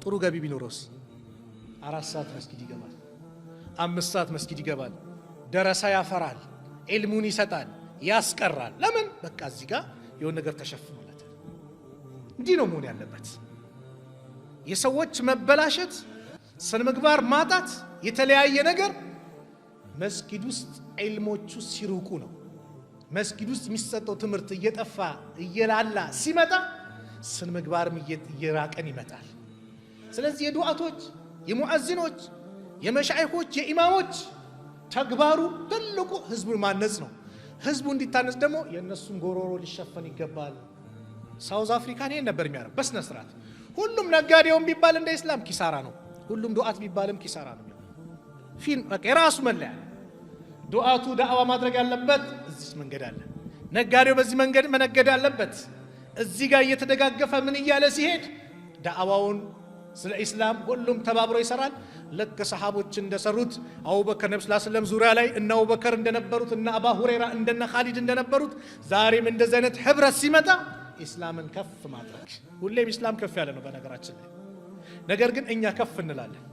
[SPEAKER 1] ጥሩ ገቢ ቢኖርስ 4 ሰዓት መስጊድ ይገባል 5 ሰዓት መስጊድ ይገባል ደረሳ ያፈራል ዒልሙን ይሰጣል ያስቀራል ለምን በቃ እዚህ ጋር የሆነ ነገር ተሸፍኖለታል እንዲህ ነው መሆን ያለበት የሰዎች መበላሸት ስነ ምግባር ማጣት የተለያየ ነገር መስጊድ ውስጥ ዒልሞቹ ሲሩቁ ነው መስጊድ ውስጥ የሚሰጠው ትምህርት እየጠፋ እየላላ ሲመጣ ስነ ምግባርም እየራቀን ይመጣል ስለዚህ የዱዓቶች የሙአዚኖች የመሻይኾች የኢማሞች ተግባሩ ትልቁ ህዝቡን ማነጽ ነው ህዝቡ እንዲታነጽ ደግሞ የነሱም ጎሮሮ ሊሸፈን ይገባል ሳውዝ አፍሪካ ነው ነበር የሚያረው በስነ ስርዓት ሁሉም ነጋዴውም ቢባል እንደ እስላም ኪሳራ ነው ሁሉም ዱዓት ቢባልም ኪሳራ ነው ፊን በቃ የራሱ መለያ ዱዓቱ ዳዕዋ ማድረግ ያለበት እዚህ መንገድ አለ ነጋዴው በዚህ መንገድ መነገድ አለበት እዚህ ጋር እየተደጋገፈ ምን እያለ ሲሄድ ዳዕዋውን ስለ እስላም ሁሉም ተባብሮ ይሰራል ለከ ሰሃቦች እንደሰሩት አቡበከር ነብዩ ሰለላሁ ዐለይሂ ወሰለም ዙሪያ ላይ እና አቡበከር እንደነበሩት እና አባ ሁረይራ እንደነ ኻሊድ እንደነበሩት ዛሬም እንደዚህ አይነት ህብረት ሲመጣ እስላምን ከፍ ማድረግ ሁሌም እስላም ከፍ ያለ ነው በነገራችን ላይ ነገር ግን እኛ ከፍ እንላለን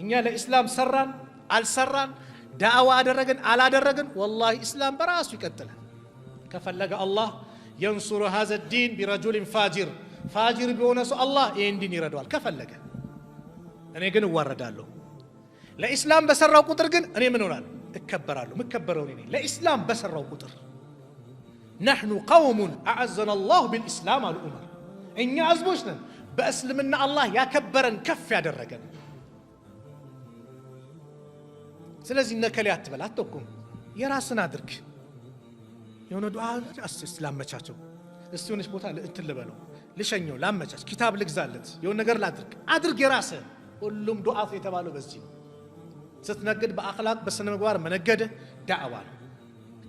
[SPEAKER 1] እኛ ለእስላም ሰራን አልሰራን ዳዕዋ አደረግን አላደረግን والله እስላም በራሱ ይቀጥላል ከፈለገ አላህ ينصر هذا الدين برجل ፋጅር ቢሆን ሰው አላህ ይሄን ዲን ይረዳዋል ከፈለገ እኔ ግን እዋረዳለሁ ለእስላም በሰራው ቁጥር ግን እኔ ምን ሆናለሁ እከበራለሁ መከበረው እኔ ለእስላም በሰራው ቁጥር نحن قوم اعزنا الله بالاسلام على الامه እኛ ህዝቦች ነን በእስልምና አላህ ያከበረን ከፍ ያደረገን ስለዚህ ነከለ አትበል አትቆም የራስን አድርግ የሆነ ዱዓ እስላም መቻቸው እስቲ ሆነች ቦታ እንትን ልበለው ልሸኘው ላመቻች ኪታብ ልግዛለት የሆነ ነገር ላድርግ አድርግ የራስህ ሁሉም ዱዓ የተባለው በዚህ ነው ስትነግድ በአኽላቅ በስነ ምግባር መነገደ ዳዕዋ ነው።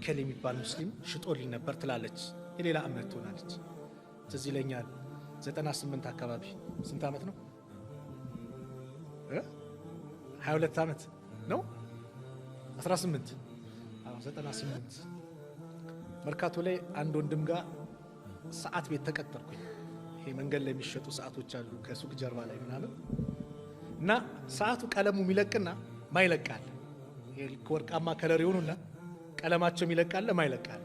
[SPEAKER 1] ከሌ የሚባል ሙስሊም ሽጦልኝ ነበር ትላለች፣ የሌላ እምነት ትሆናለች። ትዝ ይለኛል 98 አካባቢ ስንት ዓመት ነው? 22 ዓመት ነው 18 98 መርካቶ ላይ አንድ ወንድም ጋር ሰዓት ቤት ተቀጠርኩኝ። ይሄ መንገድ ላይ የሚሸጡ ሰዓቶች አሉ ከሱቅ ጀርባ ላይ ምናምን እና ሰዓቱ ቀለሙ የሚለቅና ማይለቃል። ይሄ ወርቃማ ከለር ይሆኑና ቀለማቸው የሚለቃል ማይለቃል።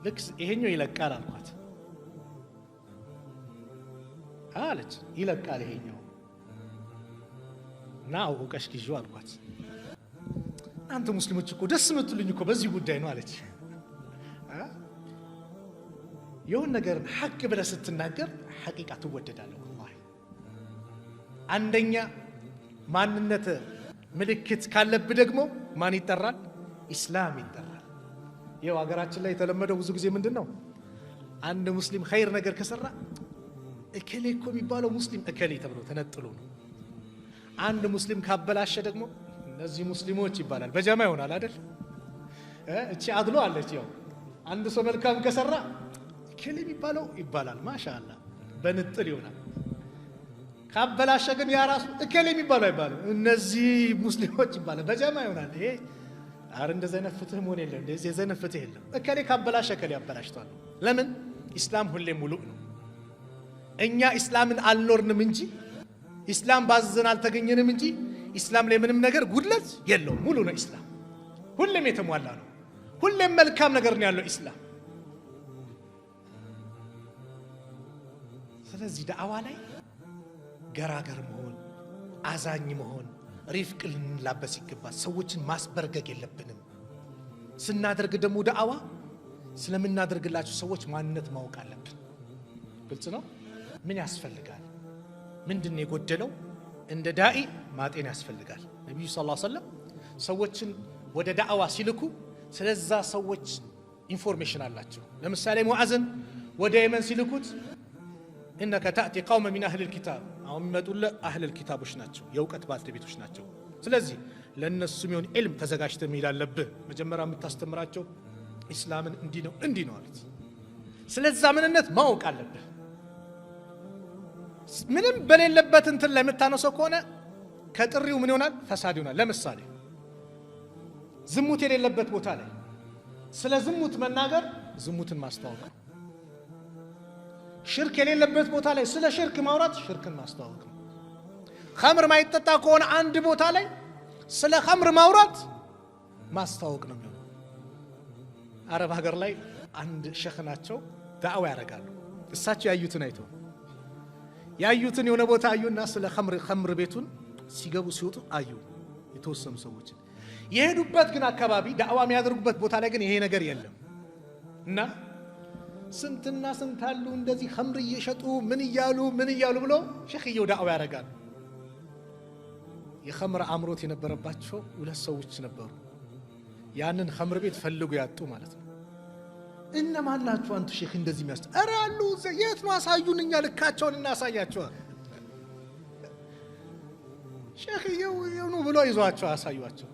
[SPEAKER 1] ልክ ይሄኛው ይለቃል አልኳት አለች። ይለቃል ይሄኛው እና አውቀሽ ግዢው አልኳት። አንተ ሙስሊሞች እኮ ደስ የምትሉኝ እኮ በዚህ ጉዳይ ነው አለች። የሆነ ነገር ሐቅ ብለህ ስትናገር ሐቂቃ ትወደዳለህ። ወላሂ አንደኛ ማንነት ምልክት ካለብህ ደግሞ ማን ይጠራል? ኢስላም ይጠራል። ይኸው ሀገራችን ላይ የተለመደው ብዙ ጊዜ ምንድን ነው? አንድ ሙስሊም ኸይር ነገር ከሰራ እከሌ እኮ የሚባለው ሙስሊም እከሌ ተብሎ ተነጥሎ ነው። አንድ ሙስሊም ካበላሸ ደግሞ እነዚህ ሙስሊሞች ይባላል። በጀማ ይሆናል አይደል? እቺ አድሎ አለች። ያው አንድ ሰው መልካም ከሰራ እከሌ የሚባለው ይባላል። ማሻአላህ በንጥል ይሆናል። ካበላሸ ግን ያ ራሱ እከሌ የሚባለው አይባልም። እነዚህ ሙስሊሞች ይባላል። በጀማ ይሆናል። ይሄ አረ እንደዚህ አይነት ፍትህ መሆን የለም። እንደዚህ አይነት ፍትህ የለም። እከሌ ካበላሸ እከሌ ያበላሽቷል። ለምን? ኢስላም ሁሌ ሙሉእ ነው። እኛ ኢስላምን አልኖርንም እንጂ ኢስላም ባዘን አልተገኘንም እንጂ ኢስላም ላይ ምንም ነገር ጉድለት የለውም። ሙሉ ነው ኢስላም። ሁሌም የተሟላ ነው። ሁሌም መልካም ነገር ነው ያለው ኢስላም። ስለዚህ ዳዕዋ ላይ ገራገር መሆን፣ አዛኝ መሆን፣ ሪፍቅ ልንላበስ ይገባል። ሰዎችን ማስበርገግ የለብንም። ስናደርግ ደግሞ ዳዕዋ ስለምናደርግላቸው ሰዎች ማንነት ማወቅ አለብን። ግልጽ ነው። ምን ያስፈልጋል? ምንድን ነው የጎደለው? እንደ ዳኢ ማጤን ያስፈልጋል። ነብዩ ሰለላሁ ዐለይሂ ወሰለም ሰዎችን ወደ ዳዕዋ ሲልኩ ስለዛ ሰዎች ኢንፎርሜሽን አላቸው። ለምሳሌ ሙዓዝን ወደ የመን ሲልኩት ኢነከ ተእቲ ቀውመ ሚን አህሊል ኪታብ፣ አሁን የሚመጡልህ አህለል ኪታቦች ናቸው፣ የእውቀት ባለቤቶች ናቸው። ስለዚህ ለእነሱ የሚሆን ዒልም ተዘጋጅተህ መሄድ አለብህ። መጀመሪያ የምታስተምራቸው ኢስላምን እንዲህ ነው አሉት። ስለዛ ምንነት ማወቅ አለብህ። ምንም በሌለበት እንትን ላይ የምታነሰው ከሆነ ከጥሪው ምን ይሆናል? ፈሳድ ይሆናል። ለምሳሌ ዝሙት የሌለበት ቦታ ላይ ስለ ዝሙት መናገር ዝሙትን ማስተዋወቅ ነው። ሽርክ የሌለበት ቦታ ላይ ስለ ሽርክ ማውራት ሽርክን ማስተዋወቅ ነው። ኸምር ማይጠጣ ከሆነ አንድ ቦታ ላይ ስለ ኸምር ማውራት ማስተዋወቅ ነው የሚሆነው። አረብ ሀገር ላይ አንድ ሸኽ ናቸው ዳዕዋ ያደርጋሉ። እሳቸው ያዩትን አይተው ያዩትን የሆነ ቦታ አዩና ስለ ኸምር ቤቱን ሲገቡ ሲወጡ አዩ የተወሰኑ ሰዎች። የሄዱበት ግን አካባቢ ዳዕዋ የሚያደርጉበት ቦታ ላይ ግን ይሄ ነገር የለም እና ስንትና ስንት አሉ እንደዚህ ኸምር እየሸጡ ምን እያሉ ብሎ ሸኽየው ዳዕዋ ያደርጋሉ። የኸምር አምሮት የነበረባቸው ሁለት ሰዎች ነበሩ። ያንን ኸምር ቤት ፈልጉ ያጡ ማለት ነው። እነማን ናችሁ አንቱ ሼክ እንደዚህ የሚያስ ኧረ አሉ የት ነው አሳዩን፣ እኛ ልካቸውን እናሳያቸዋል። ሼኽየው የሆኑ ብሎ ይዟቸው አሳዩአቸው።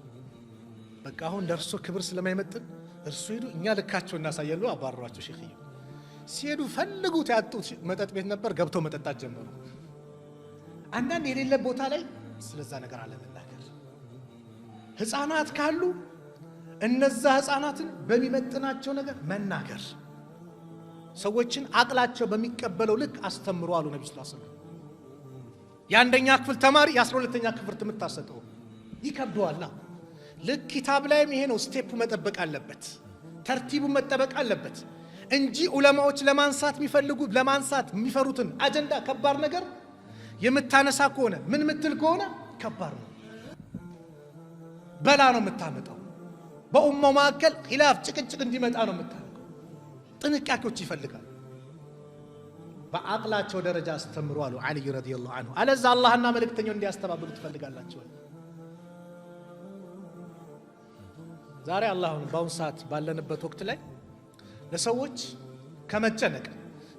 [SPEAKER 1] በቃ አሁን ለእርሶ ክብር ስለማይመጥን እርሱ ሄዱ፣ እኛ ልካቸውን እናሳያሉ። አባረሯቸው። ሼኽየው ሲሄዱ ፈልጉት ያጡት መጠጥ ቤት ነበር። ገብተው መጠጣት ጀመሩ። አንዳንድ የሌለ ቦታ ላይ ስለዛ ነገር አለመናገር። ህፃናት ካሉ እነዛ ህፃናትን በሚመጥናቸው ነገር መናገር። ሰዎችን አቅላቸው በሚቀበለው ልክ አስተምሩ አሉ ነብዩ ሰለላሁ ዐለይሂ ወሰለም። የአንደኛ ክፍል ተማሪ የ12ኛ ክፍል ትምህርት ታሰጠው ይከብደዋል። ልክ ኪታብ ላይም ይሄ ነው ስቴፑ መጠበቅ አለበት፣ ተርቲቡ መጠበቅ አለበት እንጂ ዑለማዎች ለማንሳት የሚፈሩትን አጀንዳ ከባድ ነገር የምታነሳ ከሆነ ምን ምትል ከሆነ ከባድ ነው፣ በላ ነው የምታመጣው። በኡማው መካከል ኺላፍ ጭቅጭቅ እንዲመጣ ነው የምታደርገው። ጥንቃቄዎች ይፈልጋል። በአቅላቸው ደረጃ አስተምሩ አሉ አሊ ረዲየላሁ ዐንሁ። አለዛ አላህና መልእክተኛው እንዲያስተባብሉ ትፈልጋላችሁ። ዛሬ አላህን በአሁኑ ሰዓት ባለንበት ወቅት ላይ ለሰዎች ከመጨነቅ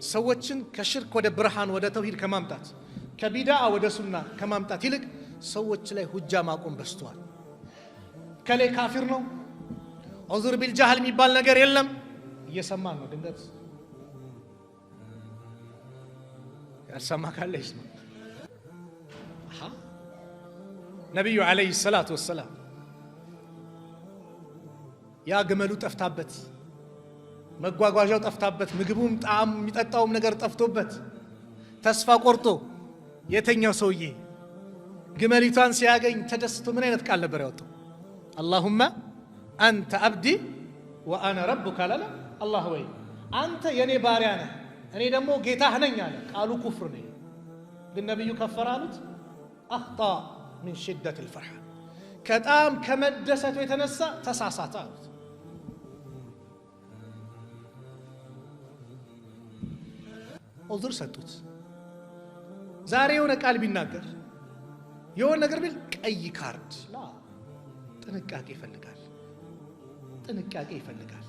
[SPEAKER 1] ሰዎችን ከሽርክ ወደ ብርሃን ወደ ተውሂድ ከማምጣት ከቢድዓ ወደ ሱና ከማምጣት ይልቅ ሰዎች ላይ ሁጃ ማቆም በስተዋል። ከሌ ካፊር ነው ዑዝር ቢልጃህል የሚባል ነገር የለም። እየሰማን ነው። ድንገት ያልሰማ ካለ ይስማ። ነቢዩ ዓለይሂ ሰላቱ ወሰላም ያ ግመሉ ጠፍታበት፣ መጓጓዣው ጠፍታበት፣ ምግቡም ጣዕም የሚጠጣውም ነገር ጠፍቶበት ተስፋ ቆርጦ የተኛው ሰውዬ ግመሊቷን ሲያገኝ ተደስቶ ምን አይነት ቃል ነበር ያወጣው? አላሁመ አንተ አብዲ ወአና ረቡከ አላለ። አላህ ወይ አንተ የኔ ባሪያ ነህ እኔ ደግሞ ጌታህ ነኝ አለ። ቃሉ ኩፍር ነው፣ ግን ነቢዩ ከፈር አሉት። አኽጣ ሚን ሽደት ልፈርሓ ከጣም ከመደሰቱ የተነሳ ተሳሳተ አሉት። ዑዝር ሰጡት። ዛሬ የሆነ ቃል ቢናገር የሆነ ነገር ቢል ቀይ ካርድ ላ ጥንቃቄ ይፈልጋል፣ ጥንቃቄ ይፈልጋል።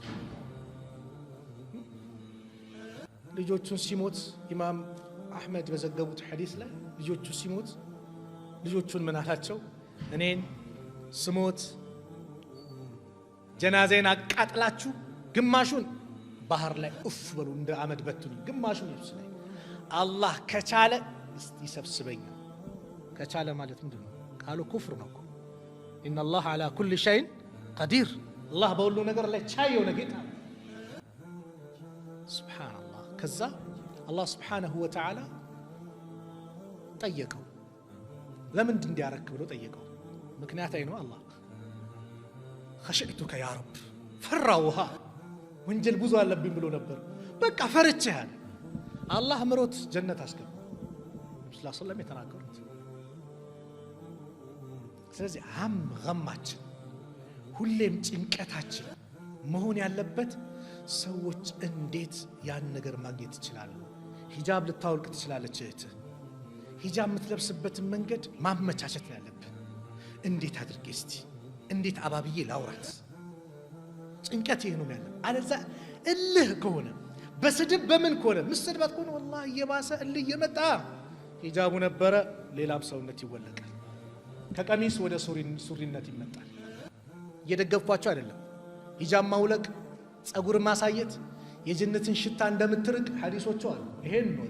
[SPEAKER 1] ልጆቹን ሲሞት ኢማም አሕመድ በዘገቡት ሐዲስ ላይ ልጆቹ ሲሞት ልጆቹን ምን አላቸው? እኔን ስሞት ጀናዜን አቃጥላችሁ ግማሹን ባህር ላይ እፍ በሉ እንደ አመድ በትኑ፣ ግማሹን ይብስ ላይ አላህ ከቻለ ይሰብስበኝ። ከቻለ ማለት ምንድን ነው? ቃሉ ኩፍር ነው እኮ። ኢነላህ ዐላ ኩሊ ሸይን ቀዲር፣ አላህ በሁሉ ነገር ላይ ቻይ የሆነ ጌታ ነው። ሱብሓነላህ። ከዛ አላህ ሱብሓነሁ ወተዓላ ጠየቀው። ለምንድን እንዲያረክ ብሎ ጠየቀው። ምክንያታዊ ነው። አላህ ኸሽዕቱከ ያ ረብ፣ ፈራውሃ ወንጀል ብዙ አለብኝ ብሎ ነበር። በቃ ፈርቼሃል። አላህ ምሮት ጀነት አስገባ። ነብዩ ሰለላሁ ዐለይሂ ወሰለም የተናገሩት። ስለዚህ ገማችን ሁሌም ጭንቀታችን መሆን ያለበት ሰዎች እንዴት ያን ነገር ማግኘት ይችላሉ? ሂጃብ ልታወልቅ ትችላለች እህትህ። ሂጃብ የምትለብስበትን መንገድ ማመቻቸት ነው ያለብን። እንዴት አድርጌ እስቲ እንዴት አባብዬ ላውራት? ጭንቀት ይሄ ነው ያለው። አለዛ እልህ ከሆነ በስድብ በምን ከሆነ ምስድባት ከሆነ ወላሂ እየባሰ እልህ እየመጣ ሂጃቡ ነበረ ሌላም ሰውነት ይወለቃል። ከቀሚስ ወደ ሱሪነት ይመጣል። እየደገፍኳቸው አይደለም። ሂጃብ ማውለቅ፣ ጸጉር ማሳየት የጀነትን ሽታ እንደምትርቅ ሐዲሶቹ አሉ። ይሄን ነው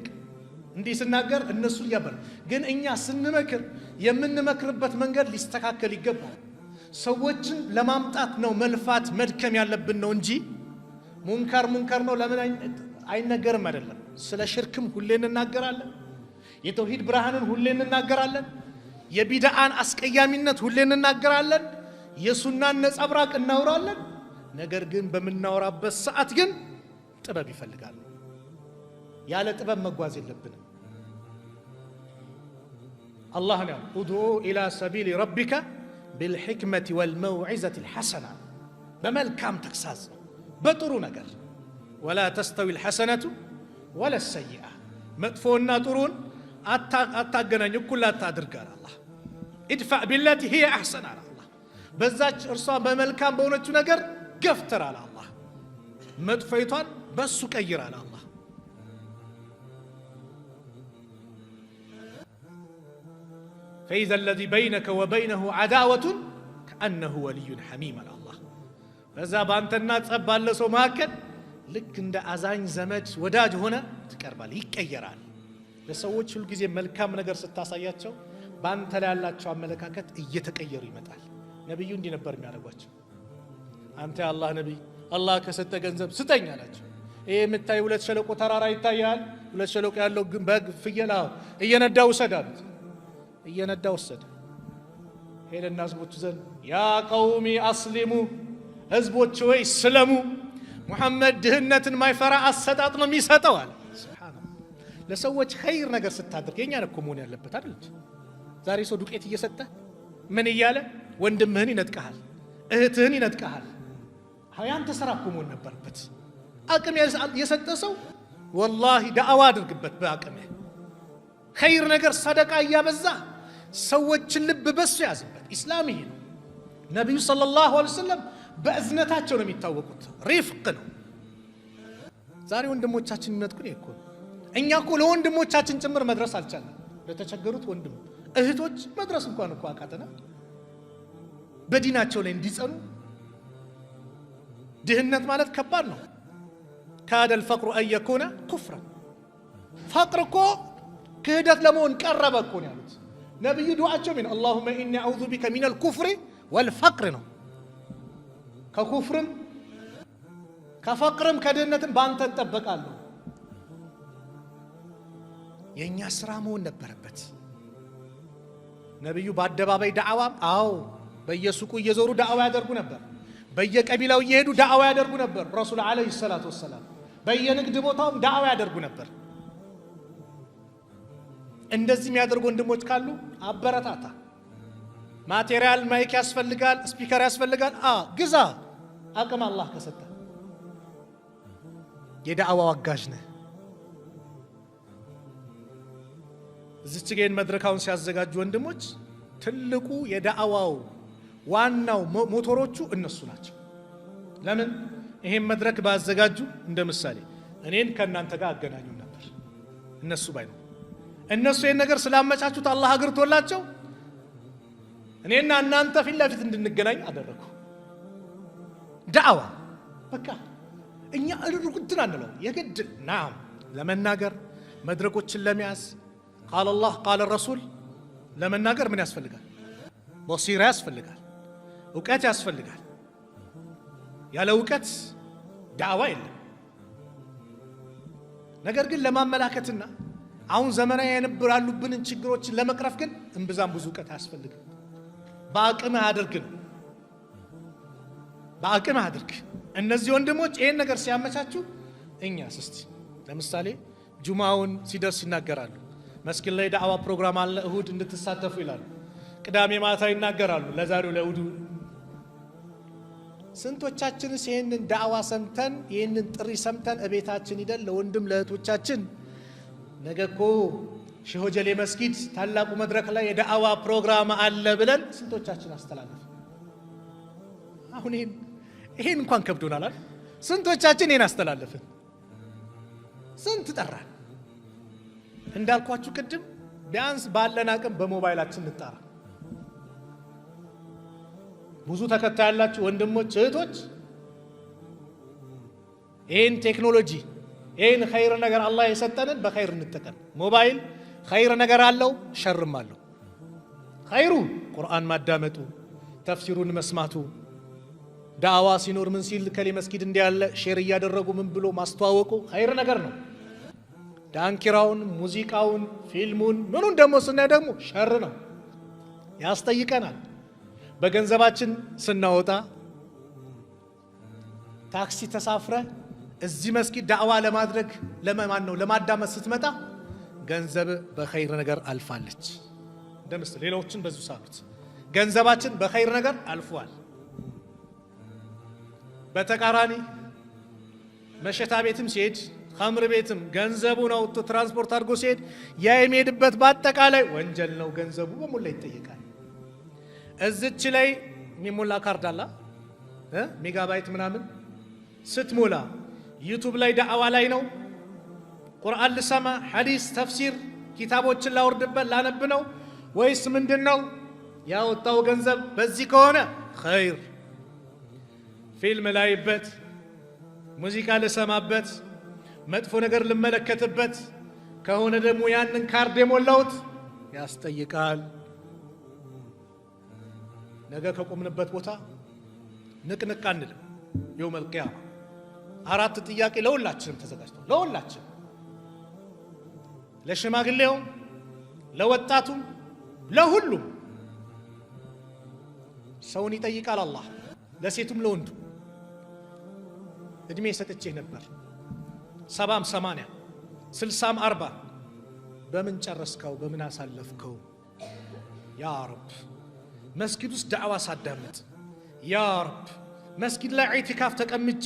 [SPEAKER 1] እንዲህ ስናገር እነሱ እያበሉ፣ ግን እኛ ስንመክር የምንመክርበት መንገድ ሊስተካከል ይገባል። ሰዎችን ለማምጣት ነው መልፋት መድከም ያለብን ነው እንጂ ሙንከር ነው ለምን አይነገርም አይደለም። ስለ ሽርክም ሁሌ እንናገራለን። የተውሂድ ብርሃንን ሁሌ እንናገራለን። የቢድዓን አስቀያሚነት ሁሌ እንናገራለን። የሱናን ነጸብራቅ እናወራለን። ነገር ግን በምናወራበት ሰዓት ግን ጥበብ ይፈልጋል። ያለ ጥበብ መጓዝ የለብንም። አላህ ነው ኡድዑ ኢላ ሰቢሊ ረቢከ ቢልሕክመቲ ወልመውዒዘቲ ልሐሰና፣ በመልካም ተግሳጽ በጥሩ ነገር። ወላ ተስተዊ ልሐሰነቱ ወላ ሰይአ፣ መጥፎና ጥሩን አታገናኝ፣ እኩል አታድርጋል አላህ። ኢድፋዕ ቢለቲ ሂየ አሕሰን አለ አላህ። በዛች እርሷ በመልካም በሆነችው ነገር ገፍትር አለ አላህ። መጥፎይቷን በሱ ቀይር አለ አላህ። ፈኢዘ አለዚ በይነከ ወበይነሁ ዐዳወቱን ከአነሁ ወልዩን ሐሚም አለ አላህ። በዛ በአንተና ጸብ ባለ ሰው መካከል ልክ እንደ አዛኝ ዘመድ ወዳጅ ሆነ ትቀርባል፣ ይቀየራል። ለሰዎች ሁልጊዜ መልካም ነገር ስታሳያቸው በአንተ ላይ ያላቸው አመለካከት እየተቀየሩ ይመጣል። ነቢዩ እንዲህ ነበር የሚያደርጓቸው። አንተ የአላህ ነቢይ አላህ ከሰጠ ገንዘብ ስጠኝ አላቸው። ይሄ የምታይ 2 ሸለቆ ተራራ ይታያል። 2 ሸለቆ ያለው በግ ፍየል እየነዳ ውሰድ አሉት። እየነዳ ወሰደ። ሄደና ህዝቦቹ ዘንድ ያ ቀውሚ አስሊሙ፣ ህዝቦች ወይ ስለሙ፣ ሙሐመድ ድህነትን ማይፈራ አሰጣጥ ነው የሚሰጠው አለ። ሱብሃንአላህ። ለሰዎች ኸይር ነገር ስታደርግ የኛ እኮ መሆን ያለበት አይደል? ዛሬ ሰው ዱቄት እየሰጠ ምን እያለ ወንድምህን ይነጥቀሃል፣ እህትህን ይነጥቀሃል። ያንተ ስራ እኮ መሆን ነበረበት። አቅም የሰጠ ሰው ወላሂ ዳዕዋ አድርግበት። በአቅምህ ኸይር ነገር ሰደቃ እያበዛ ሰዎችን ልብ በሱ ያዝበት። ኢስላም ይሄ ነው። ነቢዩ ሰለላሁ ዐለይሂ ወሰለም በእዝነታቸው ነው የሚታወቁት። ሪፍቅ ነው። ዛሬ ወንድሞቻችን ይነጥቁን እኮ እኛ እኮ ለወንድሞቻችን ጭምር መድረስ አልቻለም። ለተቸገሩት ወንድም እህቶች መድረስ እንኳን እኮ አቃተና በዲናቸው ላይ እንዲጸኑ። ድህነት ማለት ከባድ ነው። ካደ الفقر ان يكون كفرا فقر እኮ ክህደት ለመሆን ቀረበ እኮ ነው ያሉት ነብዩ። ዱዓቸው ምን اللهم اني اعوذ بك من الكفر والفقر ነው። ከኩፍርም ከፈቅርም ከድህነትም ባንተ ተጠበቃለሁ። የኛ ስራ መሆን ነበረበት። ነብዩ በአደባባይ ዳዕዋም በየሱቁ እየዞሩ ዳዕዋ ያደርጉ ነበር። በየቀቢላው እየሄዱ ዳዕዋ ያደርጉ ነበር። ረሱል አለይሂ ሰላቱ ወሰላም በየንግድ ቦታውም ዳዕዋ ያደርጉ ነበር። እንደዚህ የሚያደርጉ ወንድሞች ካሉ አበረታታ። ማቴሪያል ማይክ ያስፈልጋል፣ ስፒከር ያስፈልጋል፣ ግዛ። አቅም አላህ ከሰጠ የዳዕዋው አጋዥ ነህ። እዚች ጋር መድረካውን ሲያዘጋጁ ወንድሞች ትልቁ የዳዕዋው ዋናው ሞተሮቹ እነሱ ናቸው። ለምን ይሄን መድረክ ባዘጋጁ እንደ ምሳሌ እኔን ከናንተ ጋር አገናኙ ነበር። እነሱ ባይኖር እነሱ ይሄን ነገር ስላመቻቹት አላህ አግርቶላቸው እኔና እናንተ ፊት ለፊት እንድንገናኝ አደረኩ። ዳዕዋ በቃ እኛ እርቁትን አንለው የግድ ናም ለመናገር መድረኮችን ለመያዝ ቃል አላህ ቃል ረሱል ለመናገር ምን ያስፈልጋል? በሲራ ያስፈልጋል፣ እውቀት ያስፈልጋል። ያለ እውቀት ዳዕዋ የለም። ነገር ግን ለማመላከትና አሁን ዘመናዊ የነበራሉብንን ችግሮችን ለመቅረፍ ግን እንብዛም ብዙ እውቀት አያስፈልግም። በአቅምህ አድርግ ነው። በአቅምህ አድርግ። እነዚህ ወንድሞች ይሄን ነገር ሲያመቻቹ እኛስ እስቲ ለምሳሌ ጁማውን ሲደርስ ይናገራሉ። መስጊድ ላይ ዳዕዋ ፕሮግራም አለ፣ እሁድ እንድትሳተፉ ይላሉ። ቅዳሜ ማታ ይናገራሉ ለዛሬው ለእሁዱ። ስንቶቻችንስ ይሄንን ዳዕዋ ሰምተን ይሄንን ጥሪ ሰምተን እቤታችን ሂደን ለወንድም ለእህቶቻችን ነገ እኮ ሼህ ሆጀሌ መስጊድ ታላቁ መድረክ ላይ የዳዕዋ ፕሮግራም አለ ብለን ስንቶቻችን አስተላለፍ? አሁን ይሄን እንኳን ከብዶናል አይደል? ስንቶቻችን ይሄን አስተላለፍን? ስንት ጠራን? እንዳልኳችሁ ቅድም ቢያንስ ባለን አቅም በሞባይላችን እንጣራ። ብዙ ተከታይ ያላችሁ ወንድሞች እህቶች ይሄን ቴክኖሎጂ ይሄን ኸይር ነገር አላህ የሰጠንን በኸይር እንጠቀም። ሞባይል ኸይር ነገር አለው፣ ሸርም አለው። ኸይሩ ቁርአን ማዳመጡ፣ ተፍሲሩን መስማቱ፣ ዳዕዋ ሲኖር ምን ሲል ከሌ መስጊድ እንዲያለ ሼር እያደረጉ ምን ብሎ ማስተዋወቁ ኸይር ነገር ነው። ዳንኪራውን፣ ሙዚቃውን፣ ፊልሙን ምኑን ደግሞ ስናይ ደግሞ ሸር ነው፣ ያስጠይቀናል። በገንዘባችን ስናወጣ ታክሲ ተሳፍረ እዚህ መስጊድ ዳዕዋ ለማድረግ ለማን ነው ለማዳመጥ ስትመጣ ገንዘብ በኸይር ነገር አልፋለች። እንደምስ ሌሎችን በዙ ሳሉት ገንዘባችን በኸይር ነገር አልፏል። በተቃራኒ መሸታ ቤትም ሲሄድ ኸምር ቤትም ገንዘቡን አውጥቶ ትራንስፖርት አድርጎ ሲሄድ ያ የሚሄድበት በአጠቃላይ ወንጀል ነው። ገንዘቡ በሙላ ይጠየቃል። እዚች ላይ የሚሞላ ካርድ አላ ሜጋባይት ምናምን ስትሞላ ዩቲዩብ ላይ ዳዕዋ ላይ ነው፣ ቁርአን ልሰማ፣ ሐዲስ፣ ተፍሲር ኪታቦችን ላወርድበት ላነብ ነው ወይስ ምንድነው ያወጣው ገንዘብ? በዚህ ከሆነ ኸይር፣ ፊልም ላይበት፣ ሙዚቃ ልሰማበት፣ መጥፎ ነገር ልመለከትበት ከሆነ ደግሞ ያንን ካርድ የሞላውት ያስጠይቃል። ነገ ከቆምንበት ቦታ ንቅንቅ አንልም። የውመል ቂያማ አራት ጥያቄ ለሁላችንም ተዘጋጅቷል። ለሁላችን፣ ለሽማግሌውም፣ ለወጣቱም፣ ለሁሉም ሰውን ይጠይቃል አላህ። ለሴቱም ለወንዱ እድሜ ሰጥቼ ነበር 70 80 60 40 በምን ጨረስከው? በምን አሳለፍከው? ያ ረብ መስጊድ ውስጥ ዳዕዋ ሳዳምጥ፣ ያ ረብ መስጊድ ላይ ኢዕቲካፍ ተቀምጬ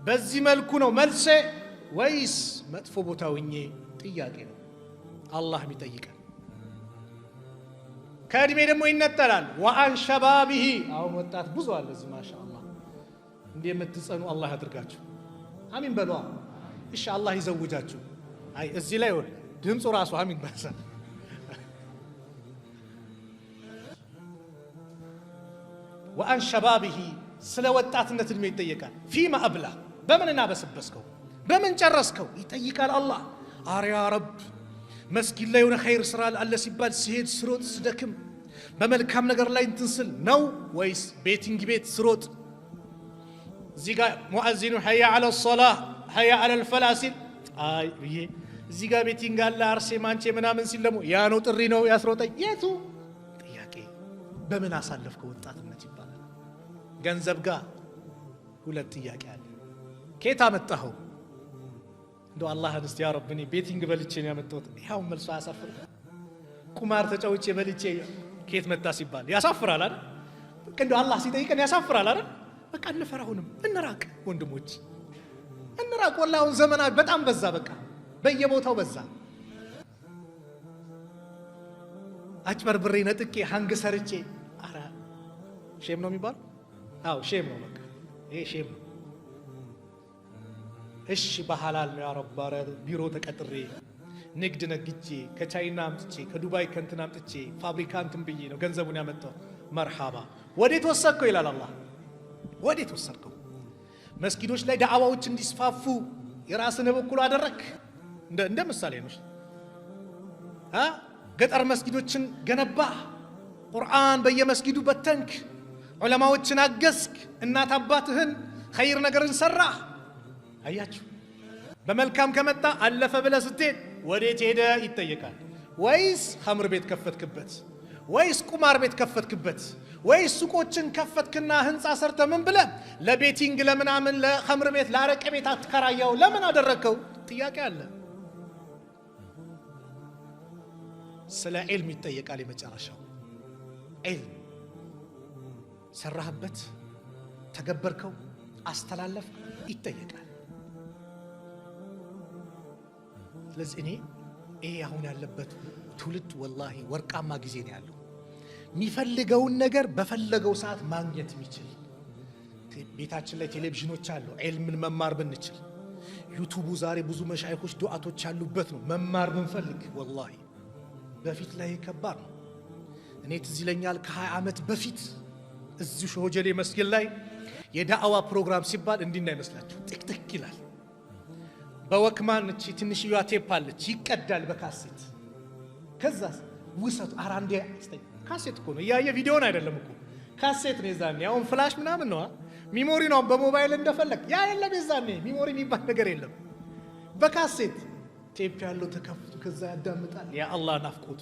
[SPEAKER 1] በዚህ መልኩ ነው መልሴ ወይስ መጥፎ ቦታ ሆኜ? ጥያቄ ነው አላህ የሚጠይቀን። ከእድሜ ደግሞ ይነጠላል። ወአን ሸባቢሂ አሁን ወጣት ብዙ አለ እዚህ ማሻአላህ። እንዲህ የምትጸኑ አላህ ያድርጋችሁ። አሚን በሏ። እሺ አላህ ይዘውጃችሁ። አይ እዚህ ላይ ድምፁ ራሱ አሚን ባሰ። ወአን ሸባቢሂ ስለ ወጣትነት እድሜ ይጠየቃል። ፊማ አብላ በምን እናበስበስከው በምን ጨረስከው ይጠይቃል አላህ። አሪያ ረብ መስጊድ ላይ የሆነ ኸይር ስራ አለ ሲባል ሲሄድ ስሮጥ ስደክም በመልካም ነገር ላይ እንትን ስል ነው ወይስ ቤቲንግ ቤት ስሮጥ? እዚህ ጋር ሙአዚኑ ሐያ ዐለ ሶላህ ሐያ ዐለል ፈላህ ሲል አይ ብዬ እዚህ ጋር ቤቲንግ አለ አርሴ ማንቼ ምናምን ሲል ደግሞ ያ ነው ጥሪ ነው ያስሮጠኝ። የቱ ጥያቄ በምን አሳለፍከው ወጣትነት ይባላል። ገንዘብ ጋር ሁለት ጥያቄ አለ። ኬት አመጣኸው? እንደው አላህን እስቲ ያ ረብ እኔ ቤቲንግ በልቼ ነው ያመጣሁት። ያው መልሶ አያሳፍር። ቁማር ተጫውቼ በልቼ ኬት መጣ ሲባል ያሳፍራል አይደል? በቃ እንደው አላህ ሲጠይቀን ያሳፍራል አይደል? በቃ እንፈራሁንም እንራቅ ወንድሞች እንራቅ። ወላሂ አሁን ዘመናት በጣም በዛ፣ በቃ በየቦታው በዛ። አጭበርብሬ ነጥቄ ሀንግ ሰርቼ አረ ሼም ነው የሚባለው። አዎ ሼም ነው፣ በቃ ይሄ ሼም ነው። እሺ በሐላል ነው ያ ረብ። ቢሮ ተቀጥሬ ንግድ ነግጄ ከቻይና አምጥቼ ከዱባይ ከእንትን አምጥቼ ፋብሪካ እንትን ብዬ ነው ገንዘቡን ያመጣው። መርሃባ ወዴት ወሰድከው ይላል አላህ። ወዴት ወሰድከው? መስጊዶች ላይ ዳዕዋዎች እንዲስፋፉ የራስን በኩል አደረክ። እንደ ምሳሌ ነው። ገጠር መስጊዶችን ገነባህ። ቁርአን በየመስጊዱ በተንክ። ዑለማዎችን አገዝክ። እናት አባትህን ኸይር ነገርን ሰራህ። አያችሁ በመልካም ከመጣ አለፈ ብለህ ስትሄድ ወዴት ሄደ ይጠየቃል። ወይስ ኸምር ቤት ከፈትክበት? ወይስ ቁማር ቤት ከፈትክበት? ወይስ ሱቆችን ከፈትክና ህንፃ ሰርተ ምን ብለህ ለቤቲንግ ለምናምን ለኸምር ቤት ለአረቄ ቤት አትከራያው ለምን አደረከው? ጥያቄ አለ። ስለ ዒልም ይጠየቃል። የመጨረሻው ዒልም ሰራህበት፣ ተገበርከው፣ አስተላለፍ ይጠየቃል። ስለዚህ እኔ ይሄ አሁን ያለበት ትውልድ ወላሂ ወርቃማ ጊዜ ነው ያለው። የሚፈልገውን ነገር በፈለገው ሰዓት ማግኘት የሚችል ቤታችን ላይ ቴሌቪዥኖች አሉ። ዒልምን መማር ብንችል ዩቱቡ ዛሬ ብዙ መሻይኾች ዱዓቶች ያሉበት ነው። መማር ብንፈልግ ወላሂ በፊት ላይ ከባድ ነው። እኔ ትዝ ይለኛል ከ20 ዓመት በፊት እዚሁ ሾሆጀሌ መስጊድ ላይ የዳዕዋ ፕሮግራም ሲባል እንዲና ይመስላችሁ ጥቅጥቅ ይላል። በወክማን እቺ ትንሽዬዋ ቴፕ አለች ይቀዳል በካሴት። ከዛስ ውሰቱ አራንዴ ካሴት እኮ ነው ያየ ቪዲዮን አይደለም እኮ ካሴት ነው። የዛኔ አሁን ፍላሽ ምናምን ነው ሚሞሪ ነው በሞባይል እንደፈለግ ያ የለም። የዛኔ ሚሞሪ የሚባል ነገር የለም። በካሴት ቴፕ ያለው ተከፍቶ ከዛ ያዳምጣል። ያ አላህ ናፍቆቱ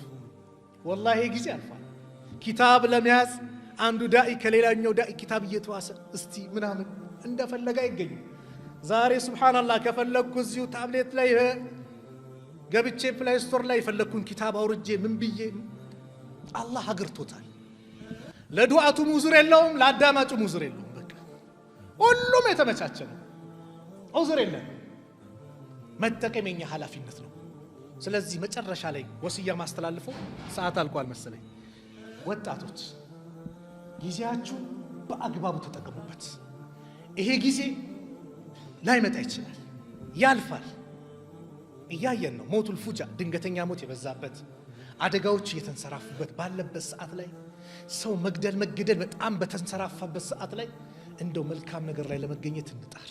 [SPEAKER 1] ወላሂ ጊዜ አልፏል። ኪታብ ለመያዝ አንዱ ዳኢ ከሌላኛው ዳኢ ኪታብ እየተዋሰ እስቲ ምናምን እንደፈለገ አይገኝም። ዛሬ ሱብሃንአላህ ከፈለኩ እዚሁ ታብሌት ላይ ገብቼ ፕሌይ ስቶር ላይ የፈለኩን ኪታብ አውርጄ ምን ብዬ አላህ አግርቶታል። ለዱዓቱ ሙዝር የለውም፣ ለአዳማጩ ሙዝር የለውም። በቃ ሁሉም የተመቻቸ ነው። ዑዝር የለም። መጠቀም የኛ ኃላፊነት ነው። ስለዚህ መጨረሻ ላይ ወስያ ማስተላልፈው ሰዓት አልቋል መሰለኝ። ወጣቶች ጊዜያችሁ በአግባቡ ተጠቀሙበት። ይሄ ጊዜ ላይመጣ ይችላል፣ ያልፋል። እያየን ነው። ሞቱል ፉጃ ድንገተኛ ሞት የበዛበት አደጋዎች እየተንሰራፉበት ባለበት ሰዓት ላይ ሰው መገደል በጣም በተንሰራፋበት ሰዓት ላይ እንደው መልካም ነገር ላይ ለመገኘት እንጣር፣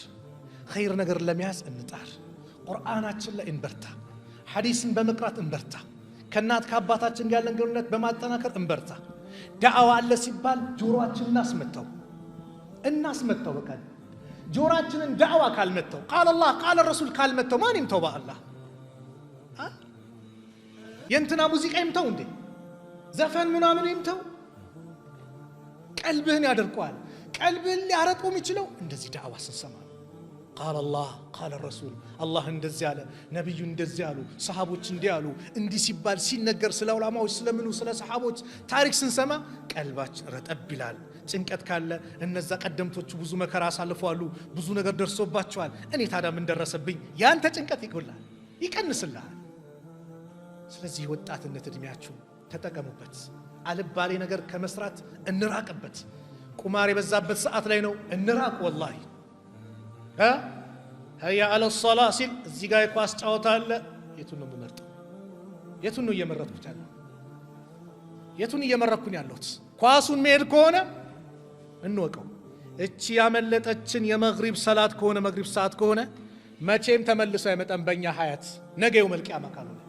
[SPEAKER 1] ኸይር ነገር ለመያዝ እንጣር። ቁርአናችን ላይ እንበርታ፣ ሐዲስን በመቅራት እንበርታ፣ ከእናት ከአባታችን ጋር ያለን ግንኙነት በማጠናከር እንበርታ። ዳዕዋ አለ ሲባል ጆሮአችንን እናስመታው። በቃ ጆሮአችንን ዳዕዋ ካልመታው ቃል አላህ ቃል ረሱል ካልመታው ማን ይምተው? በአላህ የእንትና ሙዚቃ ይምተው እንዴ? ዘፈን ምናምን ይምተው? ቀልብህን ያደርቀዋል። ቀልብህን ሊያረቀው የሚችለው እንደዚህ ዳዕዋ ስንሰማ ቃል አላህ ቃል ረሱል አላህ እንደዚህ አለ፣ ነቢዩ እንደዚህ አሉ፣ ሰሃቦች እንዲህ አሉ። እንዲህ ሲባል ሲነገር ስለ ዑለማዎች ስለምኑ ስለ ሰሃቦች ታሪክ ስንሰማ ቀልባችን ረጠብ ይላል። ጭንቀት ካለ እነዛ ቀደምቶቹ ብዙ መከራ አሳልፈዋል፣ ብዙ ነገር ደርሶባቸዋል። እኔ ታዲያ ምን ደረሰብኝ? ያንተ ጭንቀት ይጎላል፣ ይቀንስልሃል። ስለዚህ ወጣትነት እድሜያችሁ ተጠቀሙበት። አልባሌ ነገር ከመስራት እንራቅበት። ቁማር የበዛበት ሰዓት ላይ ነው፣ እንራቅ። ወላሂ ሀያ አለ ሶላ ሲል እዚህ ጋር የኳስ ጨዋታ አለ። የቱን ነው የምመርጠው? የቱን ነው እየመረጥኩት ያለው? የቱን እየመረጥኩኝ ያለሁት? ኳሱን መሄድ ከሆነ እንወቀው። እቺ ያመለጠችን የመግሪብ ሰላት ከሆነ መግሪብ ሰዓት ከሆነ መቼም ተመልሶ አይመጣም በእኛ ሀያት ነገ የውመል ቂያማ ካልሆነ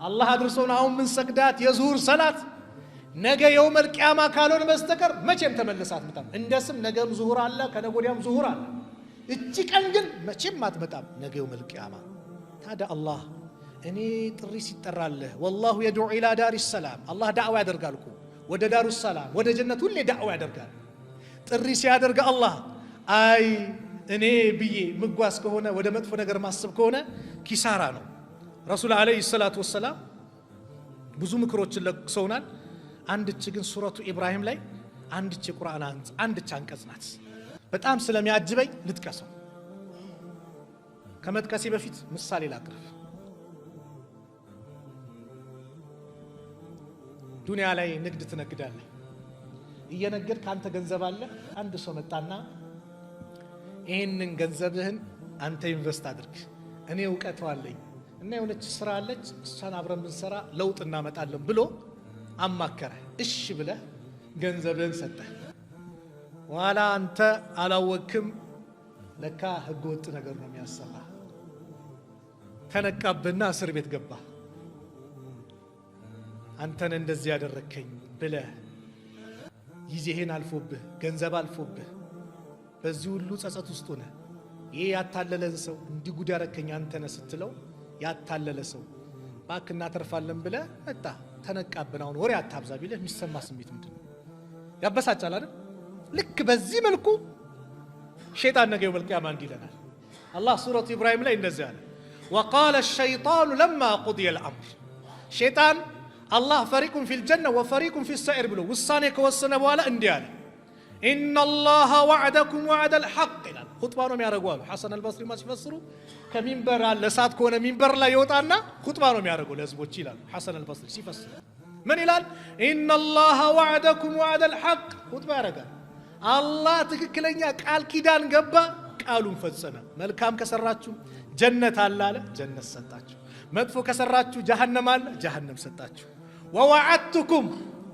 [SPEAKER 1] አላህ አድርሶን አሁን ምን ሰግዳት የዙሁር ሰላት ነገ የውመል ቂያማ ካልሆነ በስተቀር መቼም ተመልሳ አትመጣም። እንደስም ነገም ዙሁር አለ ከነገ ወዲያም ዙሁር አለ። እቺ ቀን ግን መቼም አትመጣም ነገ የውመል ቂያማ። ታዲያ አላህ እኔ ጥሪ ሲጠራልህ ወላሁ የድዑ ኢላ ዳሪ ሰላም አላህ ዳዕዋ ያደርጋል እኮ ወደ ዳሩ ሰላም ወደ ጀነት ሁሌ ዳዕዋ ያደርጋል። ጥሪ ሲያደርግ አላህ አይ እኔ ብዬ ምጓዝ ከሆነ ወደ መጥፎ ነገር ማስብ ከሆነ ኪሳራ ነው። ረሱል አለይሂ ሰላቱ ወሰላም ብዙ ምክሮችን ለግሰውናል። አንድች ግን ሱረቱ ኢብራሂም ላይ አንድች የቁርአን አንድች አንቀጽ ናት። በጣም ስለሚያጅበኝ ልጥቀሰው። ከመጥቀሴ በፊት ምሳሌ ላቅርብ። ዱንያ ላይ ንግድ ትነግዳለህ። እየነገድ ካንተ ገንዘብ አለ። አንድ ሰው መጣና ይሄንን ገንዘብህን አንተ ኢንቨስት አድርግ፣ እኔ እውቀቱ አለኝ እና የሆነች ስራ አለች እሷን አብረን ብንሰራ ለውጥ እናመጣለን ብሎ አማከረ። እሺ ብለህ ገንዘብህን ሰጠህ። ኋላ አንተ አላወቅም፣ ለካ ህገ ወጥ ነገር ነው የሚያሰራ። ተነቃብህና እስር ቤት ገባ። አንተን እንደዚህ ያደረከኝ ብለህ ጊዜህን አልፎብህ ገንዘብ አልፎብህ በዚህ ሁሉ ጸጸት ውስጥ ሆነ ይሄ ያታለለን ሰው እንዲህ ጉድ ያረከኝ አንተ ነህ ስትለው ያታለለ ሰው ባክ እናተርፋለን ብለህ መጣ። ተነቃብን አሁን ወሬ አታብዛ ቢልህ የሚሰማ ስሜት ምንድነው? ያበሳጫል አይደል? ልክ በዚህ መልኩ ሸይጣን ነገ የውመል ቂያማ እንዲህ ይለናል። አላህ ሱረቱ ኢብራሂም ላይ እንደዚህ አለ وقال الشيطان لما قضي الامر ሸይጣን አላህ ፈሪቁን ፊል ጀነ ወፈሪቁን ፊስ ሰዒር ብሎ ውሳኔ ከወሰነ በኋላ እንዲህ አለ إن الله وعدكم وعد الحق ይላል። ኹጥባ ነው የሚያደርጉ አሉ ሐሰን አልበስሪ ሲፈስሩ ከሚንበር አለ እሳት ከሆነ ሚንበር ላይ ይወጣና ኹጥባ ነው የሚያደርጉ ለህዝቦች ይላሉ። ሐሰን አልበስሪ ሲፈስሩ ምን ይላል? إن الله وعدكم وعد الحق ኹጥባ ያደርጋል። አላህ ትክክለኛ ቃል ኪዳን ገባ፣ ቃሉን ፈጸመ። መልካም ከሰራችሁ ጀነት አለ አለ፣ ጀነት ሰጣችሁ። መጥፎ ከሰራችሁ ጀሃነም አለ፣ ጀሃነም ሰጣችሁ። ወወዐድቱኩም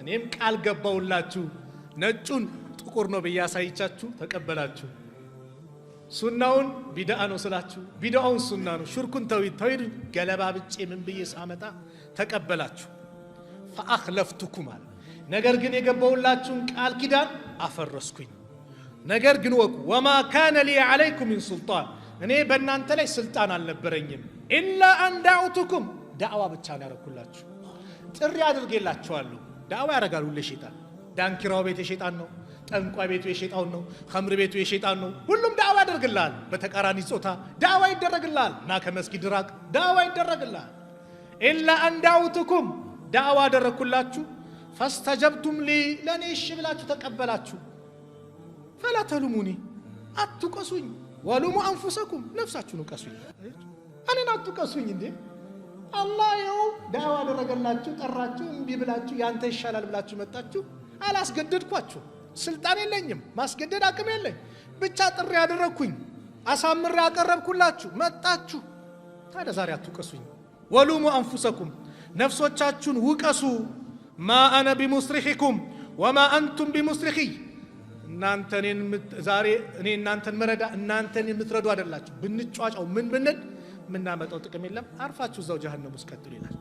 [SPEAKER 1] እኔም ቃል ገባውላችሁ ነጩን ጥቁር ነው ብዬ አሳይቻችሁ ተቀበላችሁ። ሱናውን ቢድዓ ነው ስላችሁ ቢድዓውን ሱና ነው፣ ሽርኩን ተውሂድ ገለባ ብጬ ምን ብዬ ሳመጣ ተቀበላችሁ። ፈአኽለፍቱኩም አለ ነገር ግን የገባውላችሁን ቃል ኪዳን አፈረስኩኝ። ነገር ግን ወቁ ወማ ካነ ሊ ዐለይኩም ሚን ሱልጣን እኔ በእናንተ ላይ ስልጣን አልነበረኝም። ኢላ አን ዳዕቱኩም ዳዕዋ ብቻ ነው ያደረኩላችሁ፣ ጥሪ አድርጌላችኋለሁ። ዳዕዋ ያደርጋል ሁሌ ሸይጣን። ዳንኪራው ቤት የሸይጣን ነው፣ ጠንቋይ ቤቱ የሸይጣን ነው፣ ኸምር ቤቱ የሸይጣን ነው። ሁሉም ዳዕዋ ያደርግልሃል። በተቃራኒ ጾታ ዳዕዋ ይደረግልሃል። ና ከመስጊድ ራቅ ዳዕዋ ይደረግልሃል። ኢላ አን ዳዕቱኩም ዳዕዋ አደረኩላችሁ። ፈስተጀብቱም ሊ ለእኔ እሺ ብላችሁ ተቀበላችሁ። ፈላ ተሉሙኒ አትውቀሱኝ፣ ወሉሙ አንፉሰኩም ነፍሳችሁን ውቀሱኝ። እኔን አትውቀሱኝ። እንዴ አላህ ይኸው ዳዕዋ አደረገላችሁ፣ ጠራችሁ፣ እምቢ ብላችሁ ያንተ ይሻላል ብላችሁ መጣችሁ። አላስገደድኳችሁ፣ ስልጣን የለኝም፣ ማስገደድ አቅም የለኝ። ብቻ ጥሪ ያደረግኩኝ አሳምሬ ያቀረብኩላችሁ መጣችሁ። ታዲያ ዛሬ አትውቀሱኝ። ወሉሙ አንፉሰኩም ነፍሶቻችሁን ውቀሱ። ማ አነ ቢሙስሪኺኩም ወማ አንቱም ቢሙስሪኺይ እናንተን ዛሬ እኔ እናንተን መረዳ እናንተን የምትረዱ አይደላችሁ። ብንጫጫው ምን ብንል ምናመጣው ጥቅም የለም። አርፋችሁ እዛው ጀሃነም ውስጥ ቀጥሉ ይላል።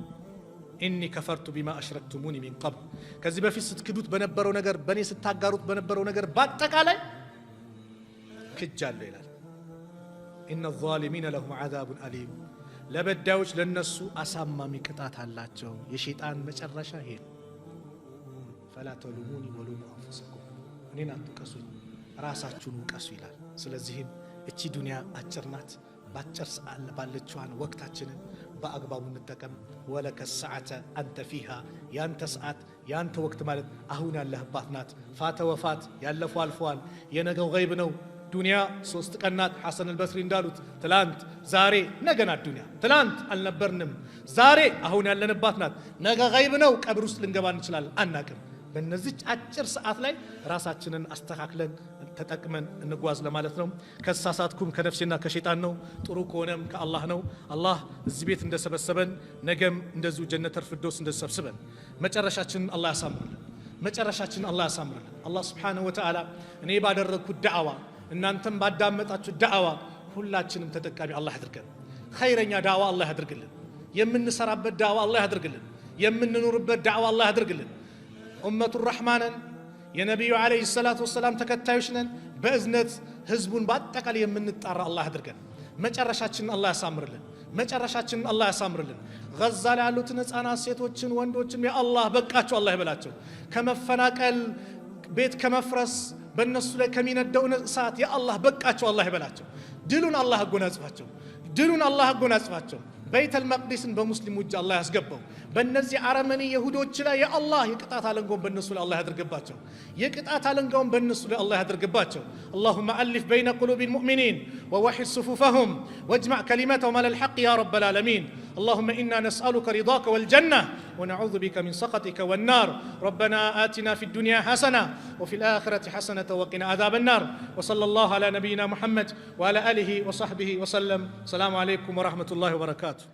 [SPEAKER 1] ኢኒ ከፈርቱ ቢማ አሽረክቱሙኒ ሚን ቀብል ከዚህ በፊት ስትክዱት በነበረው ነገር በእኔ ስታጋሩት በነበረው ነገር በአጠቃላይ ክጃለሁ ይላል። ኢነ ዛሊሚነ ለሁም ዐዛቡን አሊም ለበዳዮች ለነሱ አሳማሚ ቅጣት አላቸው። የሸይጣን መጨረሻ ይሄ ነው። ፈላ ተሉሙኒ ወሉሙ አንፉሰኩም እኔን አትውቀሱኝ ራሳችሁን ውቀሱ ይላል። ስለዚህም እቺ ዱንያ አጭር ናት። ባጭር ሰዓት ባለችዋን ወቅታችንን በአግባቡ እንጠቀም። ወለከ ሰዓተ አንተ ፊሃ ያንተ ሰዓት ያንተ ወቅት ማለት አሁን ያለህባት ናት። ፋተ ወፋት ያለፈው አልፈዋል። የነገው ገይብ ነው። ዱንያ 3 ቀን ናት። ሐሰን አልበስሪ እንዳሉት ትላንት ዛሬ ነገ ናት ዱንያ። ትላንት አልነበርንም፣ ዛሬ አሁን ያለንባት ናት። ነገ ገይብ ነው፣ ቀብር ውስጥ ልንገባ እንችላለን፣ አናቅም። በእነዚህ አጭር ሰዓት ላይ ራሳችንን አስተካክለን ተጠቅመን እንጓዝ ለማለት ነው። ከሳሳትኩም ከነፍሴና ከሸይጣን ነው፣ ጥሩ ከሆነም ከአላህ ነው። አላህ እዚህ ቤት እንደሰበሰበን ነገም እንደዚሁ ጀነተል ፊርደውስ እንደሰብስበን መጨረሻችንን አላህ ያሳምራል። መጨረሻችን አላህ ያሳምርልን። አላህ ስብሓነሁ ወተዓላ እኔ ባደረግኩት ዳዕዋ እናንተም ባዳመጣችሁ ዳዕዋ ሁላችንም ተጠቃሚ አላህ ያድርገን። ኸይረኛ ዳዕዋ አላህ ያድርግልን። የምንሰራበት ዳዕዋ አላህ ያድርግልን። የምንኖርበት ዳዕዋ አላህ ያድርግልን። ኡመቱ ረሕማንን የነቢዩ ዓለይሂ ሰላቱ ወሰላም ተከታዮች ነን። በእዝነት ህዝቡን በአጠቃላይ የምንጣራ አላህ ያድርገን። መጨረሻችንን አላህ ያሳምርልን። መጨረሻችንን አላህ ያሳምርልን። ገዛ ላይ ያሉትን ህፃናት፣ ሴቶችን፣ ወንዶችን ያ አላህ በቃቸው አላህ ይበላቸው። ከመፈናቀል ቤት ከመፍረስ በእነሱ ላይ ከሚነደው እሳት ያ አላህ በቃቸው አላህ ይበላቸው። ድሉን አላህ አጎናጽፋቸው። ድሉን አላህ አጎናጽፋቸው። በይተል መቅዲስን በሙስሊም እጅ አላህ ያስገባው። በእነዚህ አረመኔ የሁዶች ላይ ያ አላህ የቅጣት አለንጋውን በእነሱ ላይ አላህ ያድርግባቸው። የቅጣት አለንጋውን በእነሱ ላይ አላህ ያድርግባቸው። اللهم ألف بين قلوب المؤمنين ووحد صفوفهم واجمع كلمتهم على الحق يا رب العالمين. اللهم إنا نسألك رضاك والجنة ونعوذ بك من سخطك والنار. ربنا آتنا في الدنيا حسنة وفي الآخرة حسنة وقنا عذاب النار. وصلى الله على نبينا محمد وعلى آله وصحبه وسلم. السلام عليكم ورحمة الله وبركاته.